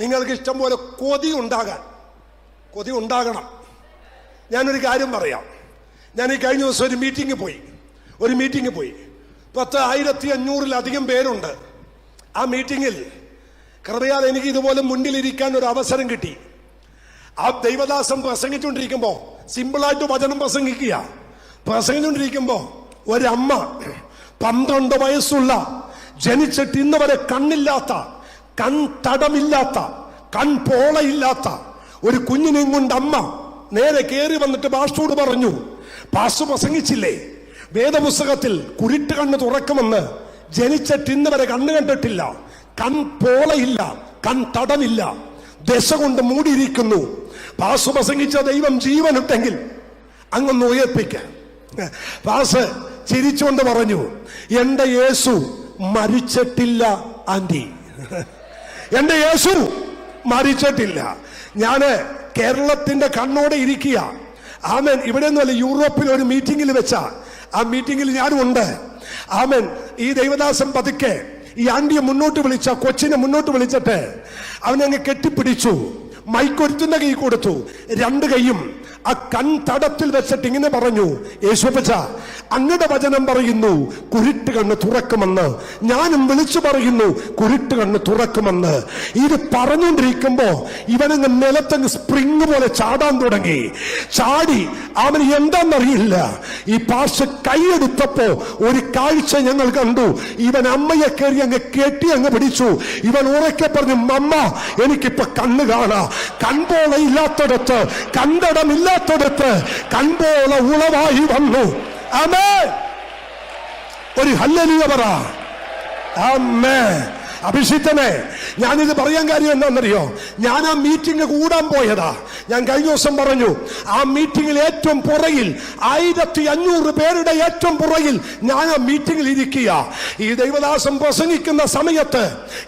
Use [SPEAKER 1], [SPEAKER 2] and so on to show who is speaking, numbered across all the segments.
[SPEAKER 1] നിങ്ങൾക്ക് ഇഷ്ടം പോലെ കൊതി ഉണ്ടാകണം. ഞാനൊരു കാര്യം പറയാം. ഞാൻ ഈ കഴിഞ്ഞ ദിവസം ഒരു മീറ്റിംഗ് പോയി 1500-ലധികം പേരുണ്ട്. ആ മീറ്റിങ്ങിൽ കൃപയാൽ എനിക്ക് ഇതുപോലെ മുന്നിലിരിക്കാൻ ഒരു അവസരം കിട്ടി. ആ ദൈവദാസൻ പ്രസംഗിച്ചുകൊണ്ടിരിക്കുമ്പോ, സിമ്പിളായിട്ട് വചനം പ്രസംഗിച്ചുകൊണ്ടിരിക്കുമ്പോ ഒരമ്മ 12 വയസ്സുള്ള, ജനിച്ചിട്ട് ഇന്ന് വരെ കണ്ണില്ലാത്ത, കൺതടമില്ലാത്ത, കൺപോളയില്ലാത്ത ഒരു കുഞ്ഞിനെയും കൊണ്ട് അമ്മ നേരെ കയറി വന്നിട്ട് പാസ്റ്ററോട് പറഞ്ഞു, പാസ്റ്റർ പ്രസംഗിച്ചില്ലേ വേദപുസ്തകത്തിൽ കുരുട്ട് കണ്ണ് തുറക്കുമെന്ന്? ജനിച്ചിട്ട് ഇന്ന് വരെ കണ്ണ് കണ്ടിട്ടില്ല, കൺപോളയില്ല, കൺതടമില്ല, ദശ കൊണ്ട് മൂടിയിരിക്കുന്നു. പാസ്റ്റർ പ്രസംഗിച്ച ദൈവം ജീവനിട്ടെങ്കിൽ അങ്ങൊന്ന് ഉയർപ്പിക്കാൻ. പാസ്റ്റർ ചിരിച്ചുകൊണ്ട് പറഞ്ഞു, എന്റെ യേശു മരിച്ചിട്ടില്ല ആന്റി, എന്റെ യേശു മരിച്ചിട്ടില്ല. ഞാന് കേരളത്തിന്റെ കണ്ണോടെ ഇരിക്കുക. ആമേൻ. ഇവിടെ ഒന്നുമല്ല, യൂറോപ്പിൽ ഒരു മീറ്റിംഗിൽ വെച്ച ആ മീറ്റിംഗിൽ ഞാനും ഉണ്ട്. ആമേൻ. ഈ ദൈവദാസൻ പതുക്കെ ഈ ആന്റിയെ മുന്നോട്ട് വിളിച്ച കൊച്ചിനെ മുന്നോട്ട് വിളിച്ചിട്ട് അവനങ്ങ് കെട്ടിപ്പിടിച്ചു, മൈക്കൊരുത്തുന്ന കൈ കൊടുത്തു. 2 കൈയും ആ കൺതടത്തിൽ വെച്ചിട്ട് ഇങ്ങനെ പറഞ്ഞു, യേശുപ്പച്ച അങ്ങയുടെ വചനം പറയുന്നു കുരുട്ട് കണ്ണ് തുറക്കുമെന്ന്, ഞാനും വിളിച്ചു പറയുന്നു കുരുട്ട് കണ്ണ് തുറക്കുമെന്ന്. ഇത് പറഞ്ഞുകൊണ്ടിരിക്കുമ്പോ ഇവനങ്ങ് നിലത്തങ്ങ് സ്പ്രിങ് പോലെ ചാടാൻ തുടങ്ങി. ചാടി അവന് എന്താന്നറിയില്ല. ഈ പാസ്റ്റർ കൈയെടുത്തപ്പോ ഒരു കാഴ്ച ഞങ്ങൾ കണ്ടു. ഇവൻ അമ്മയെ കയറി അങ്ങ് കെട്ടി അങ്ങ് പിടിച്ചു. ഇവൻ ഉറക്കെ പറഞ്ഞു, മമ്മ എനിക്കിപ്പോ കണ്ണ് കാണാ. കൺപോള ഇല്ലാത്തടത്ത്, കണ്ടടമില്ലാത്തടത്ത് കൺപോള ഉളവായി വന്നു. ആമേൻ. ഒരു ഹല്ലേലൂയ പറ. ആമേൻ. അഭിഷിക്തനെ, ഞാനിത് പറയാൻ കാര്യം എന്താണെന്നറിയോ? ഞാൻ ആ മീറ്റിംഗ് കൂടാൻ പോയതാ. ഞാൻ കഴിഞ്ഞ ദിവസം പറഞ്ഞു, ആ മീറ്റിംഗിൽ ഏറ്റവും പുറകിൽ 1500 പേരുടെ ഏറ്റവും പുറകിൽ ഞാൻ ആ മീറ്റിംഗിൽ ഇരിക്കുക. ഈ ദൈവദാസൻ പ്രസംഗിക്കുന്ന സമയത്ത്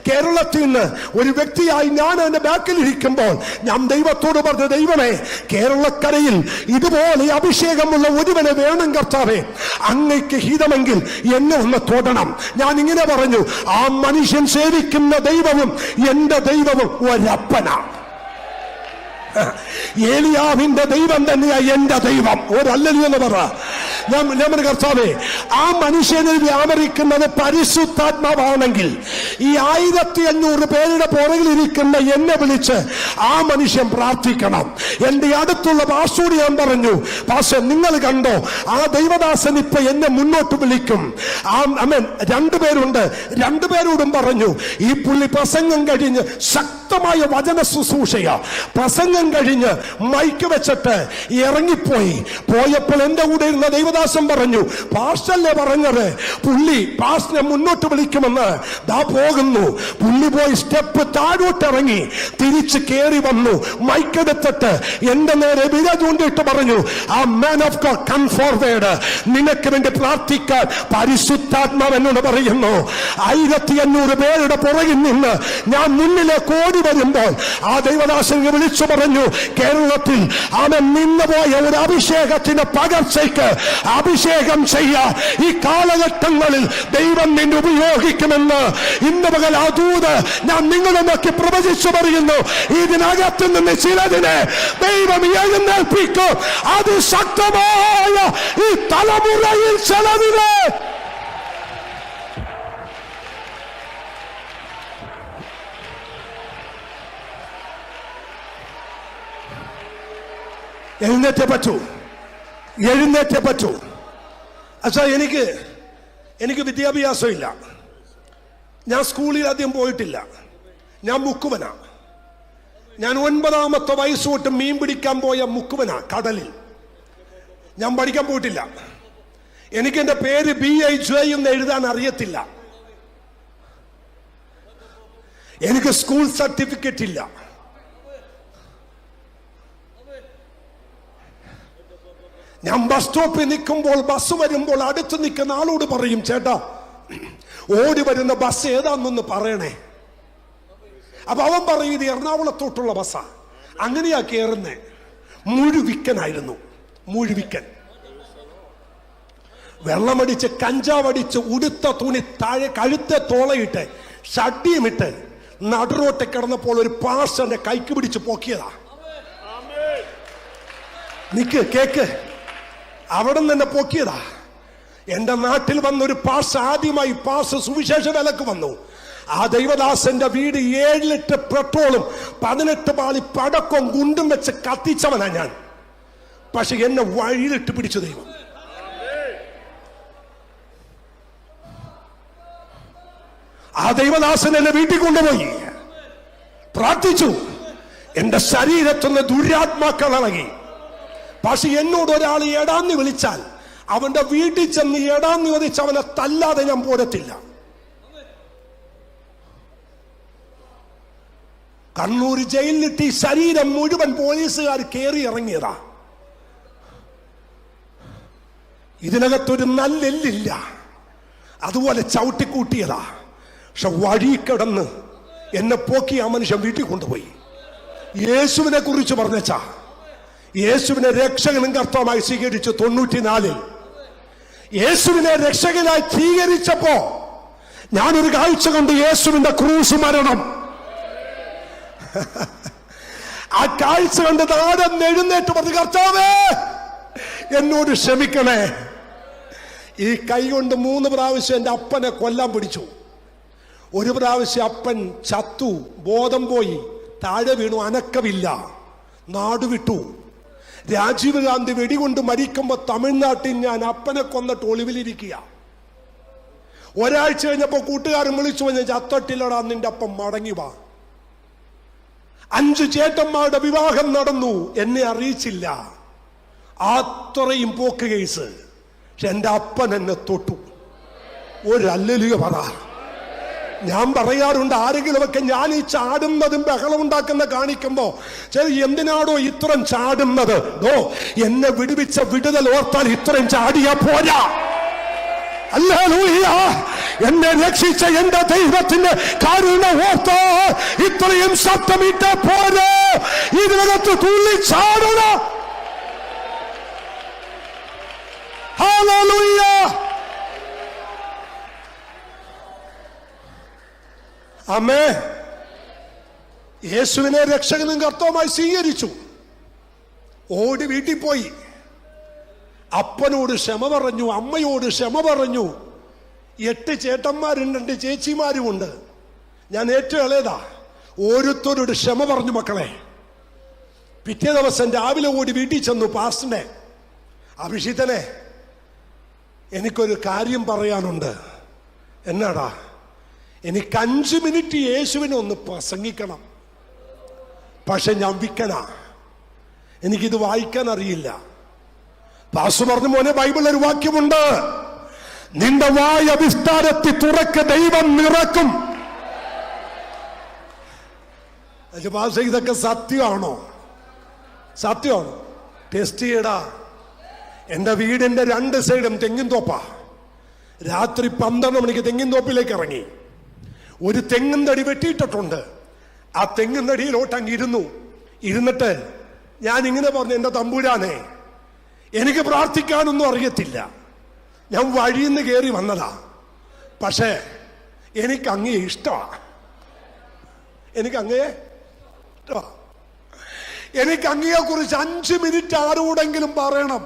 [SPEAKER 1] കേരളത്തിൽ നിന്ന് ഒരു വ്യക്തിയായി ഞാൻ എന്റെ ബാക്കിൽ ഇരിക്കുമ്പോൾ ഞാൻ ദൈവത്തോട് പറഞ്ഞു, ദൈവമേ, കേരളക്കരയിൽ ഇതുപോലെ അഭിഷേകമുള്ള ഒരുവനെ വേണം കർത്താവേ, അങ്ങയ്ക്ക് ഹിതമെങ്കിൽ എന്നെ ഒന്ന് തൊടണം. ഞാൻ ഇങ്ങനെ പറഞ്ഞു, ആ മനുഷ്യൻ സേവിക്കുന്ന ദൈവവും എന്റെ ദൈവവും ഒരപ്പനാണ്. ഏലിയാവിന്റെ ദൈവം തന്നെയാ എന്റെ ദൈവം. ഒരല്ലെന്ന് പറ. ഞാൻ കർത്താവേ, ആ മനുഷ്യനെ വ്യാപരിക്കുന്നത് പരിശുദ്ധാത്മാവാണെങ്കിൽ ഈ 1500 പേരുടെ പുറകിലിരിക്കുന്ന എന്നെ വിളിച്ച് ആ മനുഷ്യൻ പ്രാർത്ഥിക്കണം. എന്റെ അടുത്തുള്ള പാസ്റ്ററോട് ഞാൻ പറഞ്ഞു, പാസ്റ്റർ നിങ്ങൾ കണ്ടോ, ആ ദൈവദാസൻ ഇപ്പൊ എന്നെ മുന്നോട്ട് വിളിക്കും. ആമേൻ. 2 പേരുണ്ട്. 2 പേരോടും പറഞ്ഞു, ഈ പുള്ളി പ്രസംഗം കഴിഞ്ഞ് ശക്തമായ വചന ശുശ്രൂഷയാ. പ്രസംഗം കഴിഞ്ഞ് മൈക്ക് വെച്ചിട്ട് പോയപ്പോൾ എന്റെ കൂടെ ഇരുന്ന ദൈവദാസൻ പറഞ്ഞു, പാസ്റ്റല്ലേ പറഞ്ഞത് പുള്ളി പാസ്റ്ററിനെ മുന്നോട്ട് വിളിക്കുമെന്ന്. ദാ പോകുന്നു. പുള്ളി പോയി സ്റ്റെപ്പ് താഴോട്ട് ഇറങ്ങി തിരിച്ച് കയറി വന്നു. മൈക്കെടുത്തിട്ട് എന്റെ നേരെ വിരൽ ചൂണ്ടിയിട്ട് പറഞ്ഞു, ആ man of God come forward, നിനക്ക് വേണ്ടി പ്രാർത്ഥിക്കാൻ പരിശുദ്ധാത്മാവ് എന്നോട് പറയുന്നു. 1500 പേരുടെ പുറകിൽ നിന്ന് ഞാൻ മുന്നിലേക്ക് ഓടി വരുമ്പോൾ ആ ദൈവദാസൻ വിളിച്ചു പറഞ്ഞു, കേരളത്തിൽ അവൻ നിന്നുപോയ ഒരു അഭിഷേകത്തിന്റെ പകർച്ചയ്ക്ക് അഭിഷേകം ചെയ്യാൻ ഈ കാലഘട്ടങ്ങളിൽ ദൈവം നിന്നെ ഉപയോഗിക്കുമെന്ന് ഇന്ന് പകൽ ആ ദൂത് ഞാൻ നിങ്ങളെ നോക്കി പ്രവചിച്ചു പറയുന്നു. ഇതിനകത്ത് നിന്ന് ചിലതിനെ ദൈവം എഴുന്നേൽപ്പിക്കും. അതിശക്തമായ ഈ തലമുറയിൽ ചിലതിനെ എഴുന്നേറ്റേ പറ്റൂ. അച്ഛാ, എനിക്ക് വിദ്യാഭ്യാസം ഇല്ല. ഞാൻ സ്കൂളിൽ ആദ്യം പോയിട്ടില്ല. ഞാൻ മുക്കുവനാ. ഞാൻ 9ാമത്തെ വയസ്സ് തൊട്ട് മീൻ പിടിക്കാൻ പോയ മുക്കുവനാ കടലിൽ. ഞാൻ പഠിക്കാൻ പോയിട്ടില്ല. എനിക്ക് എന്റെ പേര് BIJ എന്ന് എഴുതാൻ അറിയത്തില്ല. എനിക്ക് സ്കൂൾ സർട്ടിഫിക്കറ്റ് ഇല്ല. ഞാൻ ബസ് സ്റ്റോപ്പിൽ നിൽക്കുമ്പോൾ ബസ് വരുമ്പോൾ അടുത്ത് നിൽക്കുന്ന ആളോട് പറയും, ചേട്ടാ ഓടി വരുന്ന ബസ് ഏതാന്നൊന്ന് പറയണേ. അപ്പൊ അവൻ പറയും, ഇത് എറണാകുളത്തോട്ടുള്ള ബസ്സാ. അങ്ങനെയാ കേറുന്നേ. മുഴുവിക്കനായിരുന്നു. വെള്ളമടിച്ച് കഞ്ചാവടിച്ച് ഉടുത്ത തുണി താഴെ കഴുത്തെ തോളയിട്ട് ഷഡ്ഡിയുമിട്ട് നടുറോട്ടെ കിടന്നപ്പോൾ ഒരു പാസ്റ്ററിന്റെ കൈക്ക് പിടിച്ച് പൊക്കിയതാ. നിക്ക് കേക്ക്, അവിടെ നിന്ന് എന്നെ പൊക്കിയതാ. എന്റെ നാട്ടിൽ വന്നൊരു പാസ്റ്റർ, ആദ്യമായി പാസ്റ്റർ സുവിശേഷ വിലക്ക് വന്നു. ആ ദൈവദാസന്റെ വീട് 7 ലിറ്റർ പെട്രോളും 18 പാളി പടക്കവും ഗുണ്ടും വെച്ച് കത്തിച്ചവനാ ഞാൻ. പക്ഷെ എന്നെ വഴിയിലിട്ട് പിടിച്ചു ദൈവം. ആ ദൈവദാസൻ എന്നെ വീട്ടിൽ കൊണ്ടുപോയി, പ്രാർത്ഥിച്ചു. എന്റെ ശരീരത്തുനിന്ന് ദുരാത്മാക്കൾ ഇറങ്ങി. പക്ഷെ എന്നോട് ഒരാൾ എടാന്ന് വിളിച്ചാൽ അവന്റെ വീട്ടിൽ ചെന്ന് എടാന്ന് വിളിച്ച് അവനെ തല്ലാതെ ഞാൻ പോരത്തില്ല. കണ്ണൂർ ജയിലിലിട്ട് ഈ ശരീരം മുഴുവൻ പോലീസുകാർ കയറി ഇറങ്ങിയതാ. ഇതിനകത്തൊരു നല്ലെല്ലില്ല, അതുപോലെ ചവിട്ടിക്കൂട്ടിയതാ. പക്ഷെ വഴി കിടന്ന് എന്നെ പോക്കി ആ മനുഷ്യൻ വീട്ടിൽ കൊണ്ടുപോയി. യേശുവിനെ കുറിച്ച് പറഞ്ഞാ, യേശുവിനെ രക്ഷകനും കർത്താവായി സ്വീകരിച്ചു. 94 യേശുവിനെ രക്ഷകനായി സ്വീകരിച്ചപ്പോ ഞാനൊരു കാഴ്ച കണ്ടു, യേശുവിന്റെ ക്രൂശ് മരണം. ആ കാഴ്ച കണ്ട് നാടൻ എഴുന്നേറ്റ് പറഞ്ഞു, കർത്താവേ എന്നോട് ക്ഷമിക്കണേ. ഈ കൈ കൊണ്ട് 3 പ്രാവശ്യം എന്റെ അപ്പനെ കൊല്ലാൻ പിടിച്ചു. ഒരു പ്രാവശ്യം അപ്പൻ ചത്തു, ബോധം പോയി, താഴെ വീണു, അനക്കമില്ല, നാടുവിട്ടു. രാജീവ് ഗാന്ധി വെടികൊണ്ട് മരിക്കുമ്പോ തമിഴ്നാട്ടിൽ ഞാൻ അപ്പനെ കൊന്നിട്ട് ഒളിവിലിരിക്കുക. ഒരാഴ്ച കഴിഞ്ഞപ്പോ കൂട്ടുകാരൻ വിളിച്ചു, ഞാൻ ചത്തട്ടില്ലടാ, നിന്റെ അപ്പം മടങ്ങി വാ. 5 ചേട്ടന്മാരുടെ വിവാഹം നടന്നു, എന്നെ അറിയിച്ചില്ല. അത്രയും പോക്ക് കേസ്. പക്ഷെ എന്റെ അപ്പൻ എന്നെ തൊട്ടു. ഒരു ഹല്ലേലൂയ പറ. ഞാൻ പറയാറുണ്ട്, ആരെങ്കിലുമൊക്കെ ഞാൻ ഈ ചാടുന്നതും ബഹളം ഉണ്ടാക്കുന്ന കാണിക്കുമ്പോ എന്തിനാടോ ഇത്രയും ചാടുന്നത്? എന്നെ വിടുവിച്ച വിടുതൽ ഓർത്താൽ ഇത്രയും ചാടിയാ പോരാ. ഹല്ലേലൂയ. എന്നെ രക്ഷിച്ച എന്റെ ദൈവത്തിന്റെ കരുണ ഓർത്തോ ഇത്രയും ശബ്ദമിട്ട പോരെ. ഇതിനകത്ത് തുള്ളി ചാടണം. ഹല്ലേലൂയ. അമ്മേ, യേശുവിനെ രക്ഷകനും കർത്താവുമായി സ്വീകരിച്ചു. ഓടി വീട്ടിൽ പോയി. അപ്പനോട് ക്ഷമ പറഞ്ഞു, അമ്മയോട് ക്ഷമ പറഞ്ഞു. 8 ചേട്ടന്മാരും 2 ചേച്ചിമാരുമുണ്ട്. ഞാൻ ഏറ്റവും ഇളയതാ. ഓരോരുത്തരോട് ക്ഷമ പറഞ്ഞു മക്കളെ. പിറ്റേ ദിവസം രാവിലെ ഓടി വീട്ടിൽ ചെന്നു. പാസ്റ്ററിനെ, അഭിഷിതനെ, എനിക്കൊരു കാര്യം പറയാനുണ്ട്. എന്നാടാ? എനിക്ക് 5 മിനിറ്റ് യേശുവിനെ ഒന്ന് പ്രസംഗിക്കണം. പക്ഷെ ഞാൻ വിക്കനാ, എനിക്കിത് വായിക്കാൻ അറിയില്ല. പാസ്റ്റർ പറഞ്ഞു, മോനെ, ബൈബിളിൽ ഒരു വാക്യമുണ്ട്, നിന്റെ വായ വിസ്താരത്തിൽ തുറക്ക്, ദൈവം നിറക്കും. പാസ്റ്റർ, ഇതൊക്കെ സത്യമാണോ? സത്യമാണോ? ടെസ്റ്റ് ചെയ്യടാ. എന്റെ വീടിന്റെ 2 സൈഡും തെങ്ങിൻ തോപ്പാ. രാത്രി 12 മണിക്ക് തെങ്ങിൻ തോപ്പിലേക്ക് ഇറങ്ങി. ഒരു തെങ്ങിൻ തടി വെട്ടിയിട്ടിട്ടുണ്ട്. ആ തെങ്ങിൻ തടിയിലോട്ട് അങ്ങ് ഇരുന്നിട്ട് ഞാൻ ഇങ്ങനെ പറഞ്ഞു, എന്റെ തമ്പുരാനെ, എനിക്ക് പ്രാർത്ഥിക്കാനൊന്നും അറിയത്തില്ല, ഞാൻ വഴിയിൽ നിന്ന് കയറി വന്നതാ, പക്ഷേ എനിക്ക് അങ്ങയെ ഇഷ്ടമാ. എനിക്ക് അങ്ങയെ ഇഷ്ടമാ. എനിക്ക് അങ്ങയെ കുറിച്ച് 5 മിനിറ്റ് ആരോടെങ്കിലും പറയണം.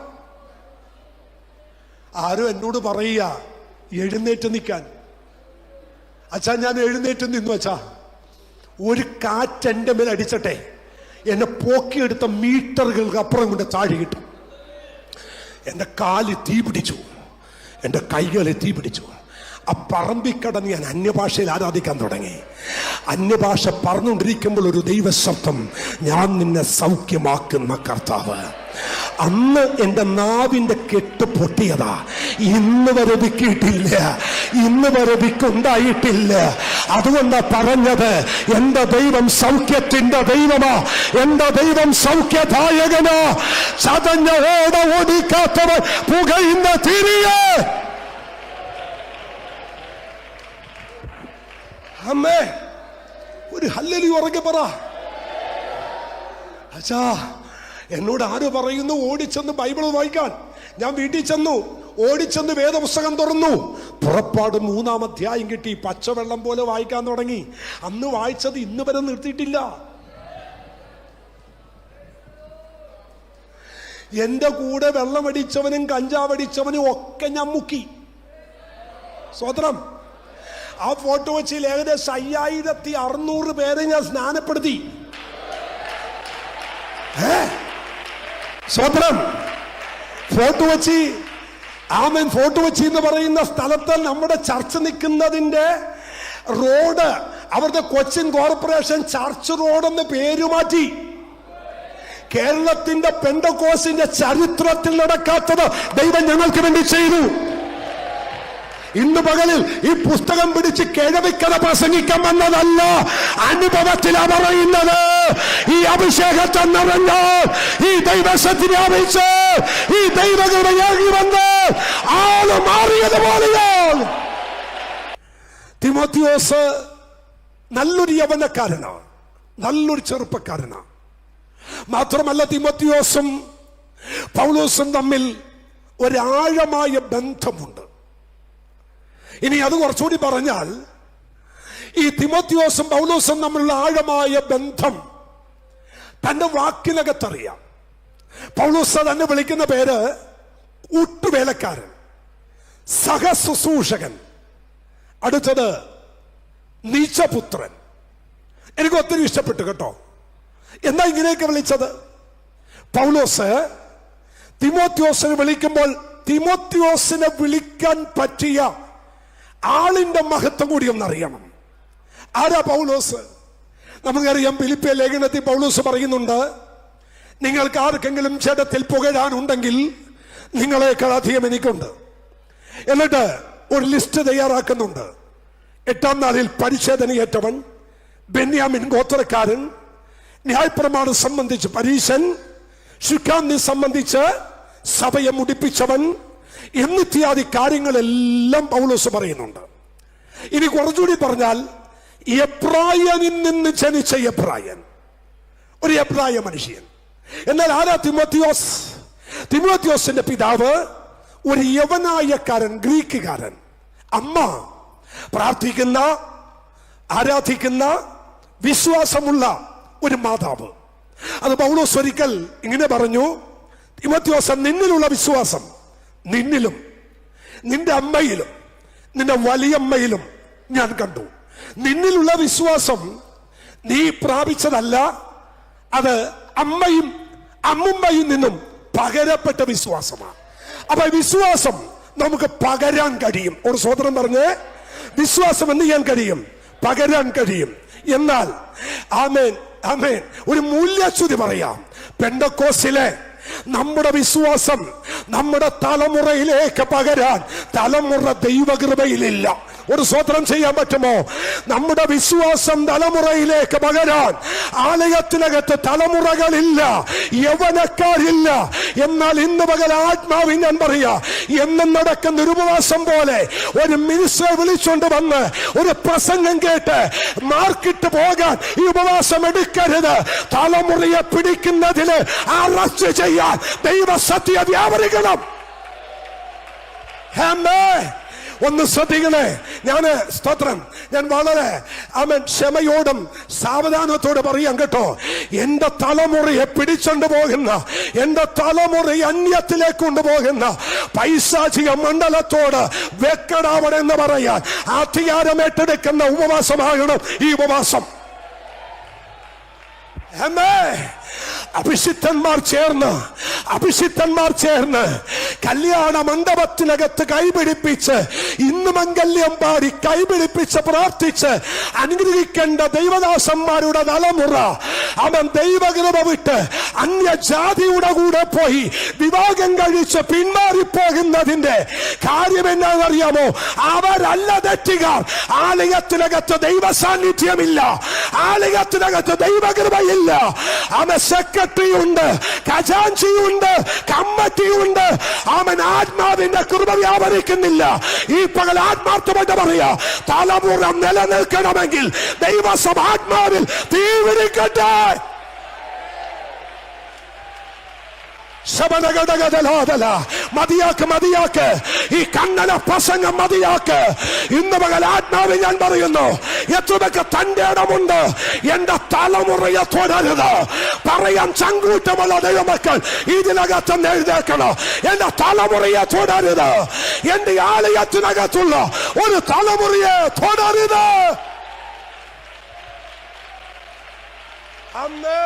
[SPEAKER 1] ആരും എന്നോട് പറയുക എഴുന്നേറ്റ് നിൽക്കാൻ. അച്ഛാ, ഞാൻ എഴുന്നേറ്റ് നിന്നു. അച്ഛാ, ഒരു കാറ്റ് എൻ്റെ മേൽ അടിച്ചട്ടെ, എന്നെ പോക്കിയെടുത്ത മീറ്ററുകൾക്ക് അപ്പുറം കൊണ്ട് താഴെ കിട്ടും. എൻ്റെ കാല് തീ പിടിച്ചു, എൻ്റെ കൈകളിൽ തീ പിടിച്ചു. ആ പറമ്പിക്കടന്ന് ഞാൻ അന്യഭാഷയിൽ ആരാധിക്കാൻ തുടങ്ങി. അന്യഭാഷ പറഞ്ഞുകൊണ്ടിരിക്കുമ്പോൾ ഒരു ദൈവശബ്ദം, ഞാൻ നിന്നെ സൗഖ്യമാക്കുന്ന കർത്താവ്. അന്ന് എൻ്റെ നാവിൻ്റെ കെട്ട് പൊട്ടിയതാ. ഇന്ന് വരെ വിക്കിയിട്ടില്ല, ഇന്ന് വരെ വിക്കുണ്ടായിട്ടില്ല. അതുകൊണ്ടാ പറഞ്ഞത്, എൻ്റെ ദൈവം സൗഖ്യത്തിന്റെ ദൈവമാ, എൻ്റെ ദൈവം സൗഖ്യദായകനാ. ചതഞ്ഞ ഓട ഓടിക്കാത്തവൻ പുകയുന്ന തിരിയെ. അമ്മേ, ഒരു ഹല്ലേലൂയ ഉറക്കെ പറ. അച്ഛാ, എന്നോട് ആര് പറയുന്നു ഓടിച്ചെന്ന് ബൈബിൾ വായിക്കാൻ? ഞാൻ വീട്ടിൽ ചെന്നു, ഓടിച്ചെന്ന് വേദപുസ്തകം തുറന്നു. പുറപ്പാട് 3-ാം അധ്യായം കിട്ടി. പച്ചവെള്ളം പോലെ വായിക്കാൻ തുടങ്ങി. അന്ന് വായിച്ചത് ഇന്ന് വരെ നിർത്തിയിട്ടില്ല. എന്റെ കൂടെ വെള്ളമടിച്ചവനും കഞ്ചാവടിച്ചവനും ഒക്കെ ഞാൻ മുക്കി. സ്വതന്ത്രം. ആ ഫോട്ടോ വെച്ച് ഏകദേശം 5600 പേരെ ഞാൻ സ്നാനപ്പെടുത്തി. സ്വതന്ത്രം. ഫോട്ടോ വെച്ച് ആമേൻ. ഫോട്ടോ വെച്ച് എന്ന് പറയുന്ന സ്ഥലത്ത് നമ്മുടെ ചർച്ച നിൽക്കുന്നതിന്റെ റോഡ് അവരുടെ കൊച്ചിൻ കോർപ്പറേഷൻ ചർച്ച് റോഡെന്ന് പേര് മാറ്റി. കേരളത്തിന്റെ പെന്തക്കോസ്തിന്റെ ചരിത്രത്തിൽ നടക്കാത്തത് ദൈവം ഞങ്ങൾക്ക് വേണ്ടി ചെയ്തു. ഇന്ന് പകലിൽ ഈ പുസ്തകം പിടിച്ച് കിഴവിക്കഥ പ്രസംഗിക്കാൻ വന്നതല്ല, അനുഭവത്തിലാ പറയുന്നത്. ഈ അഭിഷേകത്തെ നിറഞ്ഞ്, ഈ ദൈവശക്തിനെ അഭിച്ച്, ഈ ദൈവകൃപയാകി വന്ന് ആള് മാറിയതുപോലെയാണ്. തിമോത്തിയോസ് നല്ലൊരു യൗവനക്കാരനാണ്, നല്ലൊരു ചെറുപ്പക്കാരനാണ്. മാത്രമല്ല തിമോത്തിയോസും പൗലോസും തമ്മിൽ ഒരാഴമായ ബന്ധമുണ്ട്. ഇനി അത് കുറച്ചുകൂടി പറഞ്ഞാൽ, ഈ തിമോത്തിയോസും പൗലോസും തമ്മിലുള്ള ആഴമായ ബന്ധം തന്റെ വാക്കിനകത്തറിയാം. പൗലോസ് തന്നെ വിളിക്കുന്ന പേര് ഊട്ടുവേലക്കാരൻ, സഹശുശ്രൂഷകൻ, അടുത്തത് നീചപുത്രൻ. എനിക്ക് ഒത്തിരി ഇഷ്ടപ്പെട്ടു കേട്ടോ. എന്താ ഇങ്ങനെയൊക്കെ വിളിച്ചത്? പൗലോസ് തിമോത്തിയോസിനെ വിളിക്കുമ്പോൾ തിമോത്തിയോസിനെ വിളിക്കാൻ പറ്റിയ ആളിന്റെ മഹത്വം കൂടി ഒന്നറിയണം. ആരാ പൗലോസ്? നമുക്കറിയാം, ഫിലിപ്പിയ ലേഖനത്തിൽ പൗലോസ് പറയുന്നുണ്ട്, നിങ്ങൾക്ക് ആർക്കെങ്കിലും ജഡത്തിൽ പുകഴാനുണ്ടെങ്കിൽ നിങ്ങളെക്കാൾ അധികം എനിക്കുണ്ട്. എന്നിട്ട് ഒരു ലിസ്റ്റ് തയ്യാറാക്കുന്നുണ്ട്. 8-ാം നാളിൽ പരിച്ഛേദനയേറ്റവൻ, ബെന്യാമിൻ ഗോത്രക്കാരൻ, ന്യായപ്രമാണം സംബന്ധിച്ച് പരീശൻ, ശുക്കാന്തി സംബന്ധിച്ച് സഭയെ മുടിപ്പിച്ചവൻ എന്നിത്യാദി കാര്യങ്ങളെല്ലാം പൗലോസ് പറയുന്നുണ്ട്. ഇനി കുറച്ചുകൂടി പറഞ്ഞാൽ, എബ്രായനിൽ നിന്ന് ജനിച്ച എബ്രായൻ, ഒരു എബ്രായ മനുഷ്യൻ. എന്നാൽ ആരാ തിമോത്തിയോസ്? തിമോത്തിയോസിന്റെ പിതാവ് ഒരു യവനായക്കാരൻ, ഗ്രീക്കുകാരൻ. അമ്മ പ്രാർത്ഥിക്കുന്ന, ആരാധിക്കുന്ന, വിശ്വാസമുള്ള ഒരു മാതാവ്. അത് പൗലോസ് ഒരിക്കൽ ഇങ്ങനെ പറഞ്ഞു, തിമോത്തിയോസ്, നിന്നിലുള്ള വിശ്വാസം നിന്നിലും നിന്റെ അമ്മയിലും നിന്റെ വലിയമ്മയിലും ഞാൻ കണ്ടു. നിന്നിലുള്ള വിശ്വാസം നീ പ്രാപിച്ചതല്ല, അത് അമ്മയും അമ്മുമ്മയിൽ നിന്നും പകരപ്പെട്ട വിശ്വാസമാണ്. അപ്പൊ വിശ്വാസം നമുക്ക് പകരാൻ കഴിയും. ഒരു സ്വതന്ത്രം പറഞ്ഞ്, വിശ്വാസം എന്ത് ചെയ്യാൻ കഴിയും? പകരാൻ കഴിയും. എന്നാൽ ആമേൻ, ആമേൻ, ഒരു മൂല്യച്യുതി പറയാം. പെന്തക്കോസ്തിലെ നമ്മുടെ വിശ്വാസം നമ്മുടെ തലമുറയിലേക്ക് പകരാൻ തലമുറ ദൈവകൃപയിലില്ല. ഒരു സ്വതന്ത്രം ചെയ്യാൻ പറ്റുമോ? നമ്മുടെ വിശ്വാസം തലമുറയിലേക്ക് പകരാൻ ആലയത്തിനകത്ത് തലമുറകളില്ല, യൗവനക്കാരില്ല. എന്നാൽ ഇന്ന് പകൽ ആത്മാവിൽ ഞാൻ പറയാ, എന്നും നടക്കുന്ന ഒരു ഉപവാസം പോലെ ഒരു മിനിസ്റ്ററെ വിളിച്ചുകൊണ്ട് വന്ന് ഒരു പ്രസംഗം കേട്ട് മാർക്കിട്ട് പോകാൻ ഈ ഉപവാസം എടുക്കരുത്. തലമുറയെ പിടിക്കുന്നതിന് അറസ്റ്റ് ചെയ്യാൻ ദൈവസത്യ വ്യാപരിക്കണം. ഒന്ന് ശ്രദ്ധിക്കണേ. ഞാൻ വളരെ ക്ഷമയോടും സാവധാനത്തോടെ പറയാം കേട്ടോ. എന്റെ തലമുറയെ പിടിച്ചോണ്ട് പോകുന്ന, എന്റെ തലമുറയെ അന്യത്തിലേക്ക് കൊണ്ടുപോകുന്ന പൈശാചിക മണ്ഡലത്തോട് വെക്കടാവണമെന്ന് പറയാൻ അധികാരം ഏറ്റെടുക്കുന്ന ഉപവാസമാകണം ഈ ഉപവാസം. അഭിഷിക്തന്മാർ ചേർന്ന് കല്യാണ മണ്ഡപത്തിനകത്ത് കൈപിടിപ്പിച്ച്, ഇന്ന് മംഗല്യം പാടി കൈപിടിപ്പിച്ച് പ്രാർത്ഥിച്ച് അനുഗ്രഹിക്കേണ്ട ദൈവദാസന്മാരുടെ തലമുറ അവൻ ദൈവകൃപ വിട്ട് അന്യജാതിയുടെ കൂടെ പോയി വിവാഹം കഴിച്ച് പിന്മാറിപ്പോകുന്നതിന്റെ കാര്യം എന്നാണെന്നറിയാമോ? അവരല്ല തെറ്റുകാർ. ആലയത്തിനകത്ത് ദൈവ സാന്നിധ്യമില്ല, ആലയത്തിനകത്ത് ദൈവകൃപയില്ല. അവൻ സെക്രട്ടറിയുണ്ട്, ഖജാൻജിയുണ്ട്, കമ്മിറ്റിയുണ്ട്. അവൻ ആത്മാവിന്റെ കൃപ വ്യാപരിക്കുന്നില്ല. ഈ പകൽ ആത്മാർത്ഥമായിട്ട് പറയാ, തലമുറ നിലനിൽക്കണമെങ്കിൽ ദൈവസഭ ആത്മാവിൽ തീ പിടിക്കട്ടെ. മതിയാക്ക്, മതിയാക്ക്, ഈ കണ്ണന പ്രസംഗം മതിയാക്ക്. ഇന്ന് പകൽ ആത്മാവിൽ ഞാൻ പറയുന്നു, എത്രയൊക്കെ തന്റെ ഇടമുണ്ട്. എന്റെ തലമുറയെ തുടരുത് പറയാൻ ചങ്കൂറ്റമുള്ള ദൈവമക്കൾ ഇതിനകത്ത് എഴുന്നേക്കണം. എന്റെ തലമുറയെ തുടരുത്, എന്റെ ആലയത്തിനകത്തുള്ള ഒരു തലമുറയെ തുടരുത്. അന്ന്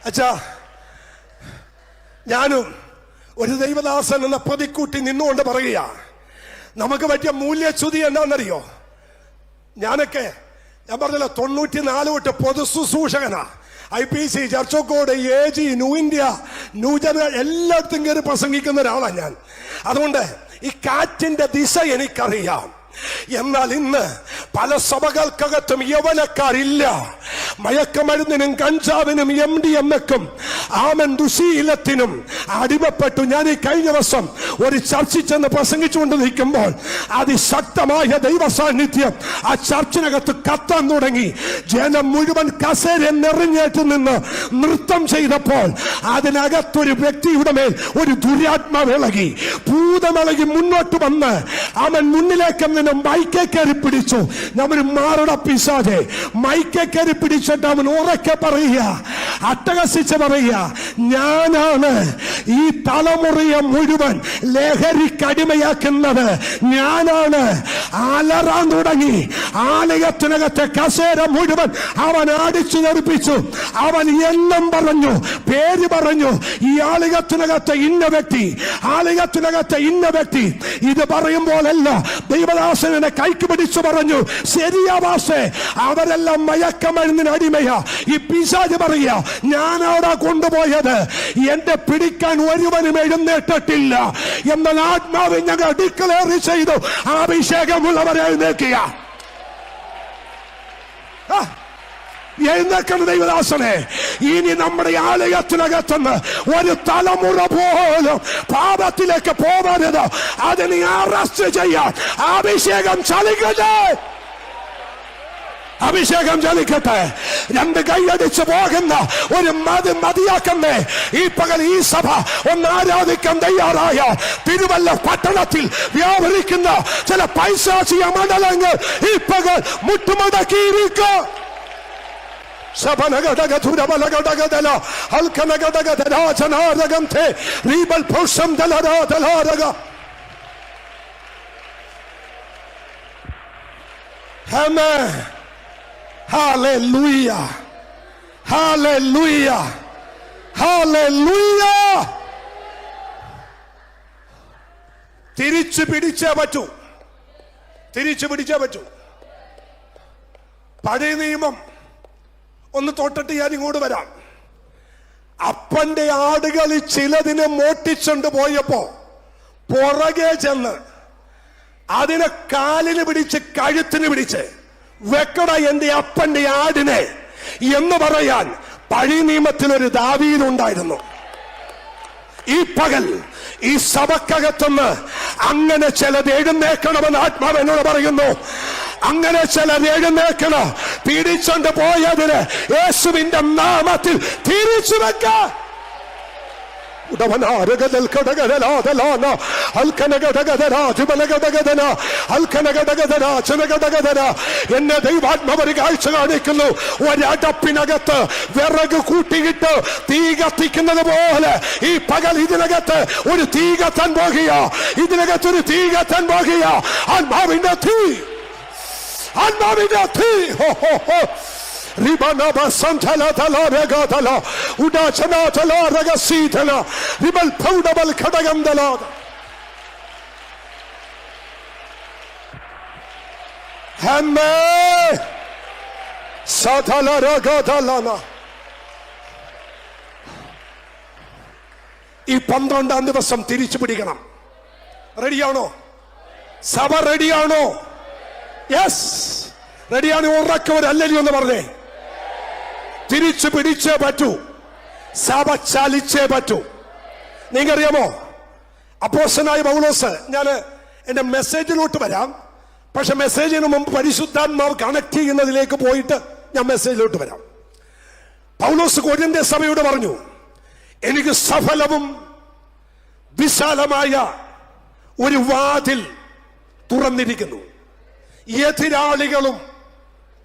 [SPEAKER 1] അച്ഛാ, ഞാനും ഒരു ദൈവദാസൻ എന്ന പ്രതിക്കൂട്ടി നിന്നുകൊണ്ട് പറയുക, നമുക്ക് പറ്റിയ മൂല്യച്യുതി എന്താണെന്നറിയോ? ഞാൻ പറഞ്ഞല്ലോ 94 തൊട്ട് പൊതു ശുശ്രൂഷകനാ. IPC, church of God, AG, new India, ന്യൂജന എല്ലായിടത്തും കയറി പ്രസംഗിക്കുന്ന ഒരാളാണ് ഞാൻ. അതുകൊണ്ട് ഈ കാറ്റിന്റെ ദിശ എനിക്കറിയാം. എന്നാൽ ഇന്ന് പല സഭകൾക്കകത്തും യൗവനക്കാരില്ല. മയക്കമരുന്നിനും കഞ്ചാവിനും MDMA-ക്കും ആമൻ ദുശീലത്തിനും അടിമപ്പെട്ടു. ഞാൻ ഈ കഴിഞ്ഞ ദിവസം ഒരു ചർച്ചിൽ ചെന്ന് പ്രസംഗിച്ചുകൊണ്ട് നിൽക്കുമ്പോൾ അതിശക്തമായ ദൈവ സാന്നിധ്യം ആ ചർച്ചിനകത്ത് കത്താൻ തുടങ്ങി. ജനം മുഴുവൻ കസേര നിറഞ്ഞേറ്റ് നിന്ന് നൃത്തം ചെയ്തപ്പോൾ അതിനകത്തൊരു വ്യക്തിയുടെ മേൽ ഒരു ദുരാത്മാവിളകി, ഭൂതമിളകി മുന്നോട്ട് വന്ന് അവൻ മുന്നിലേക്ക് മൈക്കെ കയറി പിടിച്ചു. നമ്മൾ മാറട പിശാചേ, മൈക്കെ കയറി പിടിച്ചിട്ട് അവൻ ഉറക്കെ പറയുക, അട്ടഹസിച്ച് പറയുക, ഞാനാണ് ഈ തലമുറയെ മുഴുവൻ ലഹരിക്കടിമയാക്കുന്നത്, ഞാനാണ്. അലറാൻ തുടങ്ങി. ആലയത്തിനകത്തെ കസേര മുഴുവൻ അവൻ അടിച്ചു തെറിപ്പിച്ചു. അവൻ എണ്ണം പറഞ്ഞു, പേര് പറഞ്ഞു. ഈ ആലയത്തിനകത്തെ ഇന്ന വ്യക്തി, ആലയത്തിനകത്തെ ഇന്ന വ്യക്തി. ഇത് പറയുമ്പോഴല്ല ദൈവദാസനെ കൈക്ക് പിടിച്ചു പറഞ്ഞു, ശരിയാ ഭാഷേ, അവരെല്ലാം മയക്കമരുന്നിന് അടിമയാ. ഈ പിശാച് പറയുക, ഞാനവിടെ കൊണ്ടുപോയത് എന്റെ പിടിക്കാൻ ഒരുവനും എഴുന്നേറ്റിട്ടില്ല. എന്നാൽ ആത്മാവ് ഞങ്ങൾ ഡിക്ലെയർ ചെയ്തു, അഭിഷേകമുള്ളവരെ എഴുന്നേൽക്കുക. എഴുന്നേൽക്കുന്ന ദൈവദാസനെ, ഇനി നമ്മുടെ ആലയത്തിനകത്തുനിന്ന് ഒരു തലമുറ പോലും പാപത്തിലേക്ക് പോകരുത്. അതിനെ അറസ്റ്റ് ചെയ്യാൻ അഭിഷേകം ചലിക്കട്ടെ, അഭിഷേകം ചലിക്കട്ടെ. രണ്ട് കൈയടിച്ച് പോകുന്ന ഒരു മതിയാക്കുന്നേ. ഈ പകൽ ഈ സഭ ഒന്ന് ആരാധിക്കാൻ തയ്യാറായ തിരുവല്ല പട്ടണത്തിൽ വ്യാപരിക്കുന്ന ചില പൈശാചിക മണ്ഡലങ്ങൾ ഈ പകൽ മുട്ടുമടക്കിയിരിക്കും. Hallelujah, hallelujah, hallelujah. തിരിച്ചു പിടിച്ചേ പറ്റൂ, തിരിച്ചു പിടിച്ചേ പറ്റൂ. പഴയ നിയമം ഒന്ന് തൊട്ടിട്ട് ഞാൻ ഇങ്ങോട്ട് വരാം. അപ്പന്റെ ആടുകളിൽ ചിലതിനെ മോട്ടിച്ചുകൊണ്ട് പോയപ്പോ പുറകെ ചെന്ന് അതിനെ കാലിന് പിടിച്ച് കഴുത്തിന് പിടിച്ച് വെക്കട എന്റെ അപ്പന്റെ ആടിനെ എന്ന് പറയാൻ പഴയ നിയമത്തിൽ ഒരു ദാവീദുണ്ടായിരുന്നു. ഈ പകൽ ഈ സഭക്കകത്തുനിന്ന് അങ്ങനെ ചിലത് എഴുന്നേക്കണമെന്ന് ആത്മാവ് എന്നോട് പറയുന്നു. അങ്ങനെ ചിലർ എഴുന്നേക്കണം. പിടിച്ചോണ്ട് പോയതിന് യേശുവിന്റെ നാമത്തിൽ തിരിച്ചു വെക്ക. എന്നെ ദൈവാത്മാവ് കാഴ്ച കാണിക്കുന്നു. ഒരടപ്പിനകത്ത് വിറക് കൂട്ടിയിട്ട് തീ കത്തിക്കുന്നത് പോലെ ഈ പകൽ ഇതിനകത്ത് ഒരു തീ കത്താൻ പോകുക. ഇതിനകത്ത് ഒരു തീ കത്താൻ പോകുക. ആത്മാവിന്റെ തീ, ആത്മാവിന്റെ തീ. Ribanaba Santala Talaga Tala Udachana Tala Ragasitala Ribal Powdabal Kadagandala. Hamme Satala Ragadalana. ഈ 12-ാം ദിവസം തിരിച്ചു പിടിക്കണം. റെഡിയാണോ? സഭ റെഡിയാണോ? യെസ്, റെഡിയാണ്. ഉറക്കവരല്ലേ എന്ന് പറഞ്ഞേ. തിരിച്ചു പിടിച്ചേ പറ്റൂ. സഭ ചലിച്ചേ പറ്റൂ. നിങ്ങറിയാമോ, അപ്പോസ്തലനായ പൗലോസ്, ഞാൻ എന്റെ മെസ്സേജിലോട്ട് വരാം. പക്ഷെ മെസ്സേജിന് മുമ്പ് പരിശുദ്ധാത്മാവ് കണക്ട് ചെയ്യുന്നതിലേക്ക് പോയിട്ട് ഞാൻ മെസ്സേജിലോട്ട് വരാം. പൗലോസ് കൊരിന്ത്യ സഭയോട് പറഞ്ഞു, എനിക്ക് സഫലവും വിശാലമായ ഒരു വാതിൽ തുറന്നിരിക്കുന്നു, എതിരാളികളും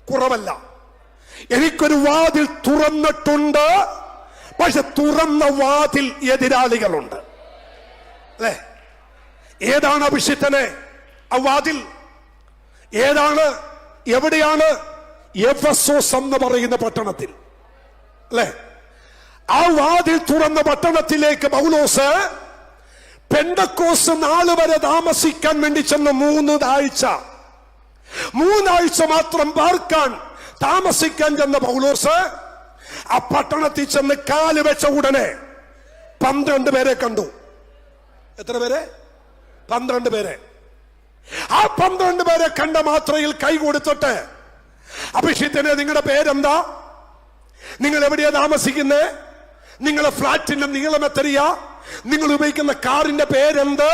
[SPEAKER 1] കുറവല്ല. എനിക്കൊരു വാതിൽ തുറന്നിട്ടുണ്ട്, പക്ഷെ തുറന്ന വാതിൽ എതിരാളികളുണ്ട്. അല്ലേ? ഏതാണ് അഭിഷിക്തനെ ആ വാതിൽ? ഏതാണ്? എവിടെയാണ്? എഫെസോസ് എന്ന് പറയുന്ന പട്ടണത്തിൽ. അല്ലേ? ആ വാതിൽ തുറന്ന പട്ടണത്തിലേക്ക് പൗലോസ് പെന്തക്കോസ്ത് നാൾ വരെ താമസിക്കാൻ വേണ്ടി ചെന്ന 3 ആഴ്ച മാത്രം പാർക്കാൻ താമസിക്കാൻ ചെന്ന പൗലോസ് ആ പട്ടണത്തിൽ ചെന്ന് കാല് വെച്ച ഉടനെ 12 പേരെ കണ്ടു. എത്ര പേരെ? 12 പേരെ. ആ 12 പേരെ കണ്ട മാത്രയിൽ കൈ കൊടുത്തിട്ട്, അഭിഷിക്തനെ നിങ്ങളുടെ പേരെന്താ? നിങ്ങൾ എവിടെയാ താമസിക്കുന്നത്? നിങ്ങളെ ഫ്ലാറ്റിന്റെ നീളം എത്രയാ? നിങ്ങൾ ഉപയോഗിക്കുന്ന കാറിന്റെ പേരെന്ത്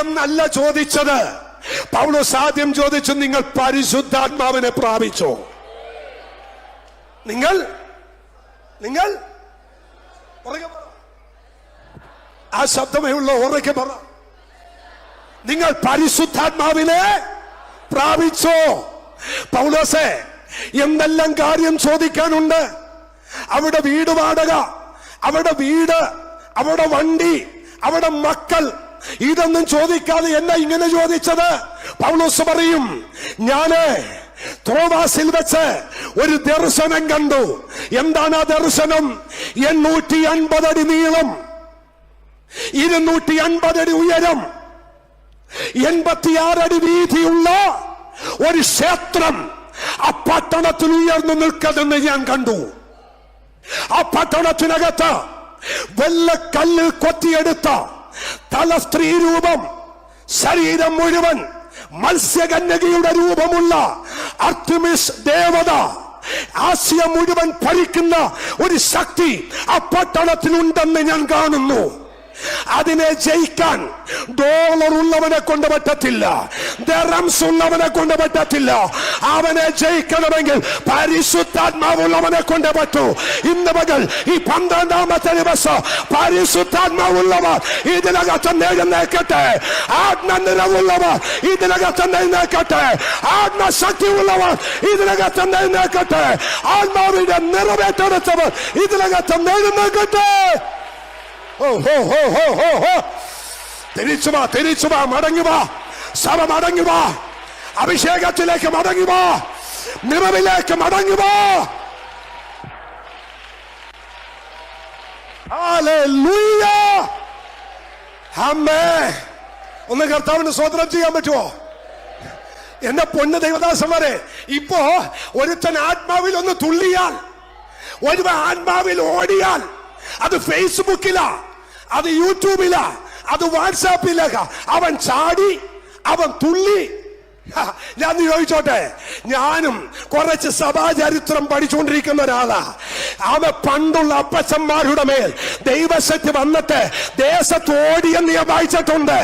[SPEAKER 1] എന്നല്ല ചോദിച്ചത്. പൗലോസ് ആദ്യം ചോദിച്ചു, നിങ്ങൾ പരിശുദ്ധാത്മാവിനെ പ്രാപിച്ചോ? നിങ്ങൾ ആ ശബ്ദമേ ഉള്ളൂ, ഉറക്കെ പറ. നിങ്ങൾ പരിശുദ്ധാത്മാവിനെ പ്രാപിച്ചോ? പൗലോസേ, എന്തെല്ലാം കാര്യം ചോദിക്കാനുണ്ട്. അവിടെ വീട് വാടക, അവിടെ വീട്, അവിടെ വണ്ടി, അവിടെ മക്കൾ, ഇതൊന്നും ചോദിക്കാതെ എന്നാ ഇങ്ങനെ ചോദിച്ചത്? പൗലോസ് പറയും, ഞാന് ത്രോവാസിൽ വെച്ച് ഒരു ദർശനം കണ്ടു. എന്താണ് ആ ദർശനം? 850 അടി നീളം, 250 അടി ഉയരം, 86 അടി വീതിയുള്ള ഒരു ക്ഷേത്രം ആ പട്ടണത്തിൽ ഉയർന്നു നിൽക്കുന്നതെന്ന് ഞാൻ കണ്ടു. ആ പട്ടണത്തിനകത്ത് വെള്ളക്കല്ലിൽ കൊത്തിയെടുത്ത തല സ്ത്രീ രൂപം, ശരീരം മുഴുവൻ മത്സ്യകന്യകയുടെ രൂപമുള്ള അർത്തിമിസ് ദേവത, ആസിയ മുഴുവൻ ഭരിക്കുന്ന ഒരു ശക്തി ആ പട്ടണത്തിലുണ്ടെന്ന് ഞാൻ കാണുന്നു. അതിനെ ജയിക്കാൻ ഡോളർ ഉള്ളവനെ കൊണ്ട് പറ്റത്തില്ല, ദറംസ് ഉള്ളവനെ കൊണ്ട് പറ്റത്തില്ല. അവനെ ജയിക്കണമെങ്കിൽ പരിശുദ്ധാത്മാവുള്ളവനെ കൊണ്ട് പറ്റൂ. ഇന്ന് പകൽ ഈ 12ാമത്തെ ദിവസം പരിശുദ്ധാത്മാവുള്ളവർ ഇതിനകത്ത് എഴുന്നേൽക്കട്ടെ. ആത്മനിറവുള്ളവർ ഇതിനകത്ത് എഴുന്നേൽക്കട്ടെ. ആത്മശക്തി ഉള്ളവർ ഇതിനകത്ത് എഴുന്നേൽക്കട്ടെ. ആത്മാവിന്റെ നിറവേറ്റെടുത്തവർ ഇതിനകത്ത് എഴുന്നേൽക്കട്ടെ. തിരിച്ചു വാ, മടങ്ങുവാ, സഭ മടങ്ങുവാ, അഭിഷേകത്തിലേക്ക് മടങ്ങുവാ, നിറവിലേക്ക് മടങ്ങുവാ. ഹല്ലേലൂയ. ആമേൻ. ഒന്ന് കർത്താവിന് സ്തോത്രം ചെയ്യാൻ പറ്റുമോ? എന്റെ പൊന്ന് ദൈവദാസന്മാരെ, ഇപ്പോ ഒരുത്തൻ ആത്മാവിൽ ഒന്ന് തുള്ളിയാൽ, ഒരു ആത്മാവിൽ ഓടിയാൽ, അത് ഫേസ്ബുക്കിലാ, അത് യൂട്യൂബിലാ, അത് വാട്സാപ്പിലാ, അവൻ ചാടി, അവൻ തുള്ളി. ഞാൻ ചോദിച്ചോട്ടെ, ഞാനും കുറച്ച് സഭാചരിത്രം പഠിച്ചുകൊണ്ടിരിക്കുന്ന ഒരാളാ. അവൻ പണ്ടുള്ള അപ്പച്ചന്മാരുടെ മേൽ ദൈവശക്തി വന്നിട്ട് ദേശത്ത് ഓടിയെന്ന് ഞാൻ വായിച്ചിട്ടുണ്ട്,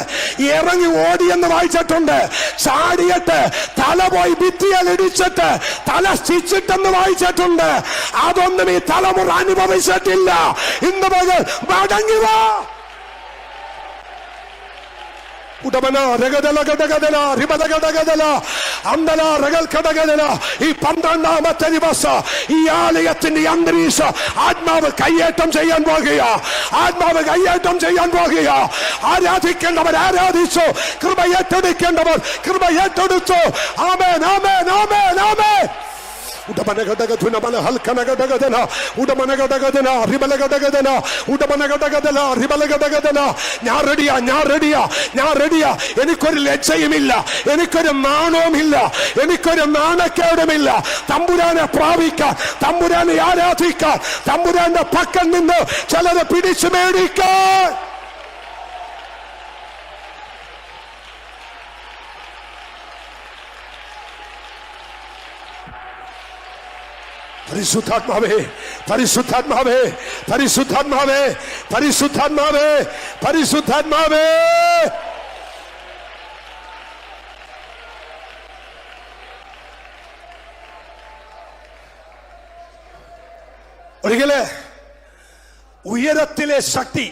[SPEAKER 1] ഇറങ്ങി ഓടിയെന്ന് വായിച്ചിട്ടുണ്ട്, ചാടിയിട്ട് തല പോയി ഭിത്തിയിൽ ഇടിച്ചിട്ട് തല സ്റ്റിച്ചിട്ടെന്ന് വായിച്ചിട്ടുണ്ട്. അതൊന്നും ഈ തലമുറ അനുഭവിച്ചിട്ടില്ല. ഇന്ന് പകൽ മടങ്ങുവാ. ഈ 12ാമത്തെ ദിവസം ഈ ആലയത്തിന്റെ അന്തരീക്ഷം ആത്മാവ് കയ്യേറ്റം ചെയ്യാൻ പോകുക. ആത്മാവ് കയ്യേറ്റം ചെയ്യാൻ പോകുക. ആരാധിക്കേണ്ടവർ ആരാധിച്ചു, കൃപ ഏറ്റെടുക്കേണ്ടവർ കൃപ ഏറ്റെടുത്തു. ആമേൻ, ആമേൻ, ആമേൻ, ആമേൻ. എനിക്കൊരു ലജ്ജയുമില്ല, എനിക്കൊരു നാണവുമില്ല, എനിക്കൊരു നാണക്കേടുമില്ല. തമ്പുരാനെ പ്രാപിക്കാൻ, തമ്പുരാനെ ആരാധിക്കാൻ, തമ്പുരാന്റെ പക്കൽ നിന്ന് ചിലരെ പിടിച്ചു മേടിക്കാൻ. പരിശുദ്ധാത്മാവേ, പരിശുദ്ധാത്മാവേ, പരിശുദ്ധാത്മാവേ, പരിശുദ്ധാത്മാവേ, പരിശുദ്ധാത്മാവേ. ഒരിക്കല് ഉയരത്തിലെ ശക്തി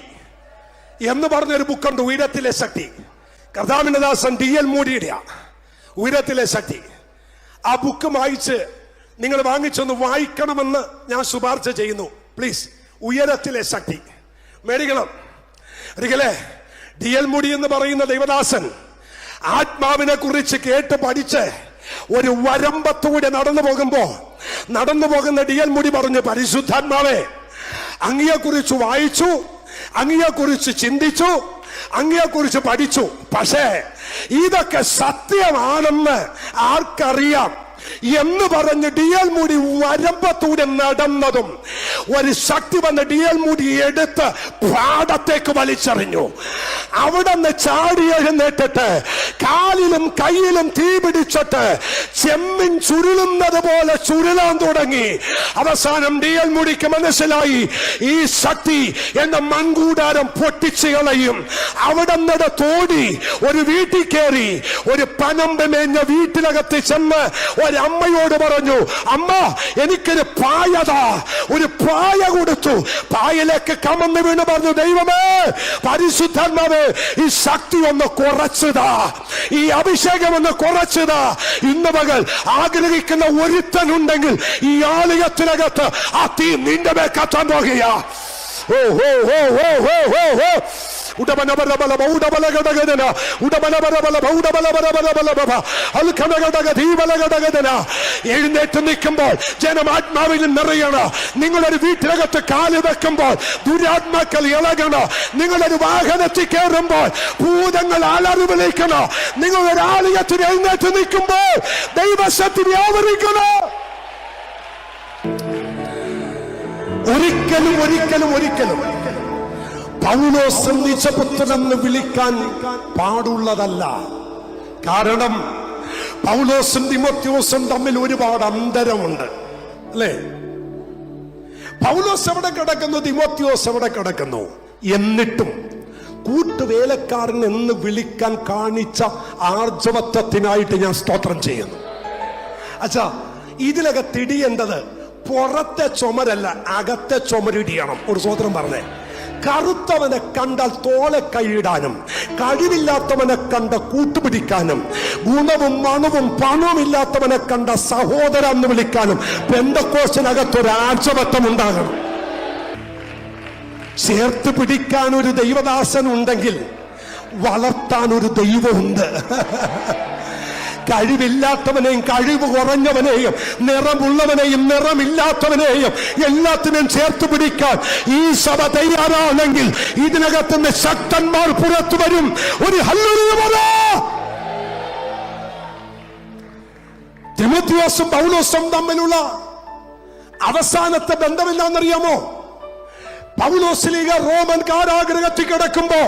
[SPEAKER 1] എന്ന് പറഞ്ഞൊരു ബുക്കുണ്ട്. ഉയരത്തിലെ ശക്തി, കർത്താവിന്റെ ദാസൻ D.L. മൂഡിയുടെ ഉയരത്തിലെ ശക്തി. ആ ബുക്ക് വായിച്ച് നിങ്ങൾ വാങ്ങിച്ചൊന്ന് വായിക്കണമെന്ന് ഞാൻ ശുപാർശ ചെയ്യുന്നു. പ്ലീസ്, ഉയരത്തിലെ ശക്തി മേടിക്കണം. ഒരിക്കലേ D.L. മൂഡി എന്ന് പറയുന്ന ദൈവദാസൻ ആത്മാവിനെ കുറിച്ച് കേട്ട് പഠിച്ച് ഒരു വരമ്പത്തൂടെ നടന്നു പോകുന്ന D.L. മൂഡി പറഞ്ഞു, പരിശുദ്ധാത്മാവേ, അങ്ങയെക്കുറിച്ച് വായിച്ചു, അങ്ങയെക്കുറിച്ച് ചിന്തിച്ചു, അങ്ങയെക്കുറിച്ച് പഠിച്ചു, പക്ഷേ ഇതൊക്കെ സത്യമാണെന്ന് ആർക്കറിയാം എന്ന് പറഞ്ഞ് D.L. മൂഡി വരമ്പത്തൂടെ നടന്നതും ഒരു ശക്തി വന്ന് D.L. മൂഡി എടുത്ത് പാടത്തേക്ക് വലിച്ചെറിഞ്ഞു. അവിടെ നിന്ന് ചാടി എഴുന്നേറ്റിട്ട് കാലിലും കയ്യിലും തീ പിടിച്ചിട്ട് ചെമ്മിൻ ചുരുളുന്നത് പോലെ ചുരുളാൻ തുടങ്ങി. അവസാനം D.L. മൂഡിക്ക് മനസ്സിലായി, ഈ ശക്തി എന്റെ മൺകൂടാരം പൊട്ടിച്ചു കളയും. അവിടെ നിന്ന് തോടി ഒരു വീട്ടിൽ കയറി ഒരു പനമ്പ് മേഞ്ഞ വീട്ടിനകത്ത് ചെന്ന് ഒരമ്മയോട് പറഞ്ഞു, അമ്മ, എനിക്കൊരു ഒരു പായ കൊടുത്തു. പായലേക്ക് കമന്ന് വീണ് പറഞ്ഞു, ദൈവമേ, പരിശുദ്ധാത്മാവേ, ഈ ശക്തി ഒന്ന് കുറച്ചതാ, ഈ അഭിഷേകം ഒന്ന് കുറച്ചതാ. ഇന്ന് പകൽ ആഗ്രഹിക്കുന്ന ഒരുത്തനുണ്ടെങ്കിൽ ഈ ആലയത്തിനകത്ത് ആ തീ നിന്റെ മേൽ കത്താൻ പോകുകയാ. എഴുന്നേറ്റ് നിൽക്കുമ്പോൾ ജനം ആത്മാവിൽ നിറയണം. നിങ്ങളൊരു വീട്ടിനകത്ത് കാല് വെക്കുമ്പോൾ ദുരാത്മാക്കൾ ഇളകണം. നിങ്ങളൊരു വാഹനത്തിൽ കയറുമ്പോൾ ഭൂതങ്ങൾ അലറി വിളിക്കണം. നിങ്ങളൊരു ആലയത്തിൽ എഴുന്നേറ്റ് നിൽക്കുമ്പോൾ ദൈവശക്തി ആവരിക്കണം. ഒരിക്കലും പൗലോസ് നീചപുത്രനെന്ന് വിളിക്കാൻ പാടുള്ളതല്ല. കാരണം പൗലോസും തിമോത്തിയോസും തമ്മിൽ ഒരുപാട് അന്തരമുണ്ട്, അല്ലേ? പൗലോസ് എവിടെ കിടക്കുന്നു, തിമോത്തിയോസ് എവിടെ കിടക്കുന്നു? എന്നിട്ടും കൂട്ടുവേലക്കാരൻ എന്ന് വിളിക്കാൻ കാണിച്ച ആർജവത്വത്തിനായിട്ട് ഞാൻ സ്തോത്രം ചെയ്യുന്നു. അച്ഛാ, ഇതിലൊക്കെ തിടിയേണ്ടത് പുറത്തെ ചുമരല്ല, അകത്തെ ചുമരിടിയണം. ഒരു സ്തോത്രം പറഞ്ഞേ. കറുത്തവനെ കണ്ടാൽ തോളെ കൈയിടാനും, കഴിവില്ലാത്തവനെ കണ്ട കൂട്ടുപിടിക്കാനും, ഗുണവും മണവും പണവും ഇല്ലാത്തവനെ കണ്ട സഹോദര എന്ന് വിളിക്കാനും പെന്തക്കോസ്റ്റിനകത്തൊരു ആർജവത്വം ഉണ്ടാകണം. ചേർത്ത് പിടിക്കാൻ ഒരു ദൈവദാസൻ ഉണ്ടെങ്കിൽ വളർത്താൻ ഒരു ദൈവമുണ്ട്. കഴിവില്ലാത്തവനെയും കഴിവ് കുറഞ്ഞവനെയും നിറമുള്ളവനെയും നിറമില്ലാത്തവനെയും എല്ലാത്തിനെയും ചേർത്ത് പിടിക്കാൻ ഈ സഭ തയ്യാറാണെങ്കിൽ ഇതിനകത്തുനിന്ന് ശക്തന്മാർ പുറത്തു വരും. ഒരു ഹല്ലേലൂയ പറ. തിമോത്തിയോസും പൗലോസും തമ്മിലുള്ള അവസാനത്തെ ബന്ധമില്ലാന്നറിയാമോ? പൗലോസ്ലീഗ റോമൻ കാരാഗൃഹത്തിൽ കിടക്കുമ്പോ